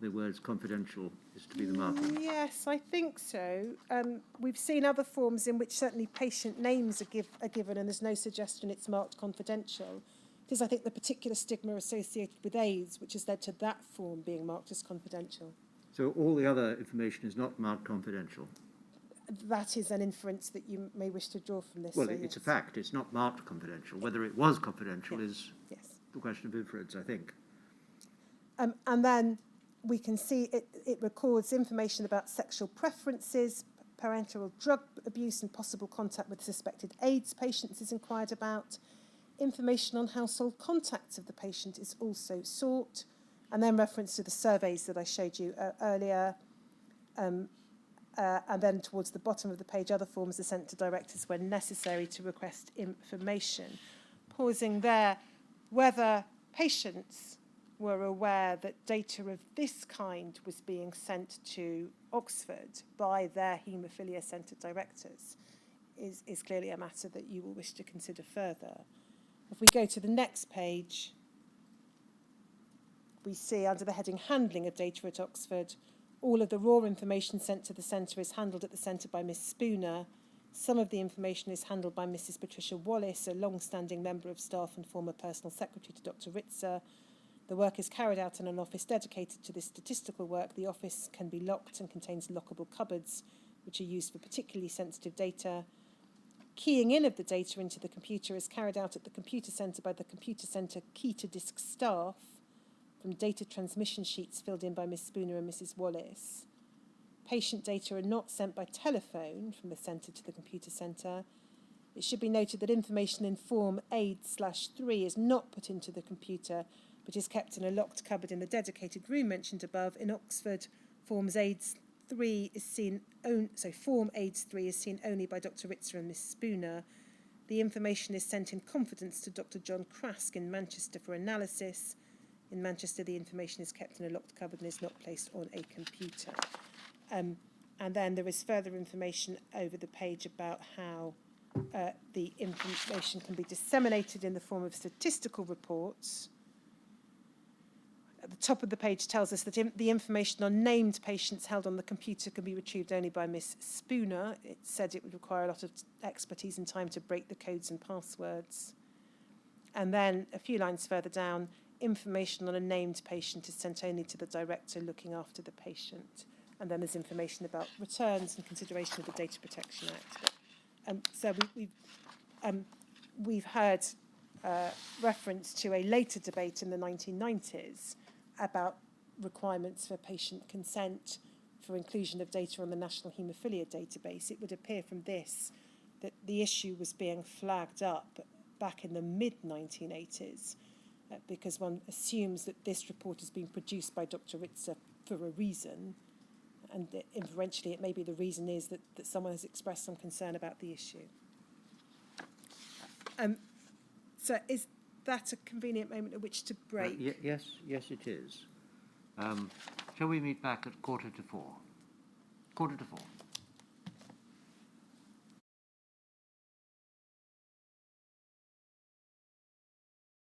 the words confidential is to be the marking?
Yes, I think so. We've seen other forms in which certainly patient names are given and there's no suggestion it's marked confidential. It is, I think, the particular stigma associated with AIDS which has led to that form being marked as confidential.
So all the other information is not marked confidential?
That is an inference that you may wish to draw from this.
Well,
so
it's a
yes.
fact. It's not marked confidential. Whether it was confidential is
Yes.
the question of inference, I think.
And then we can see it records information about sexual preferences, parental drug abuse and possible contact with suspected AIDS patients is inquired about. Information on household contacts of the patient is also sought. And then reference to the surveys that I showed you earlier. And then towards the bottom of the page, other forms are sent to directors when necessary to request information. Pausing there, whether patients were aware that data of this kind was being sent to Oxford by their haemophilia centre directors is clearly a matter that you will wish to consider further. If we go to the next page, we see under the heading Handling of Data at Oxford, all of the raw information sent to the centre is handled at the centre by Miss Spooner. Some of the information is handled by Mrs. Patricia Wallace, a long-standing member of staff and former personal secretary to Dr. Ritzer. The work is carried out in an office dedicated to this statistical work. The office can be locked and contains lockable cupboards, which are used for particularly sensitive data. Keying in of the data into the computer is carried out at the computer centre by the computer centre key-to-disk staff from data transmission sheets filled in by Miss Spooner and Mrs. Wallace. Patient data are not sent by telephone from the centre to the computer centre. It should be noted that information in Form AIDS/3 is not put into the computer, but is kept in a locked cupboard in the dedicated room mentioned above. In Oxford, Form AIDS3 is seen only by Dr. Ritzer and Miss Spooner. The information is sent in confidence to Dr. John Crask in Manchester for analysis. In Manchester, the information is kept in a locked cupboard and is not placed on a computer. And then there is further information over the page about how the information can be disseminated in the form of statistical reports. At the top of the page tells us that the information on named patients held on the computer can be retrieved only by Miss Spooner. It said it would require a lot of expertise and time to break the codes and passwords. And then a few lines further down, information on a named patient is sent only to the director looking after the patient. And then there's information about returns and consideration of the Data Protection Act. So we've heard reference to a later debate in the 1990s about requirements for patient consent for inclusion of data on the National Haemophilia database. It would appear from this that the issue was being flagged up back in the mid-1980s because one assumes that this report has been produced by Dr. Ritzer for a reason, and that inferentially it may be the reason is that someone has expressed some concern about the issue. So is that a convenient moment at which to break?
Yes, it is. Shall we meet back at 3:45? 4:45.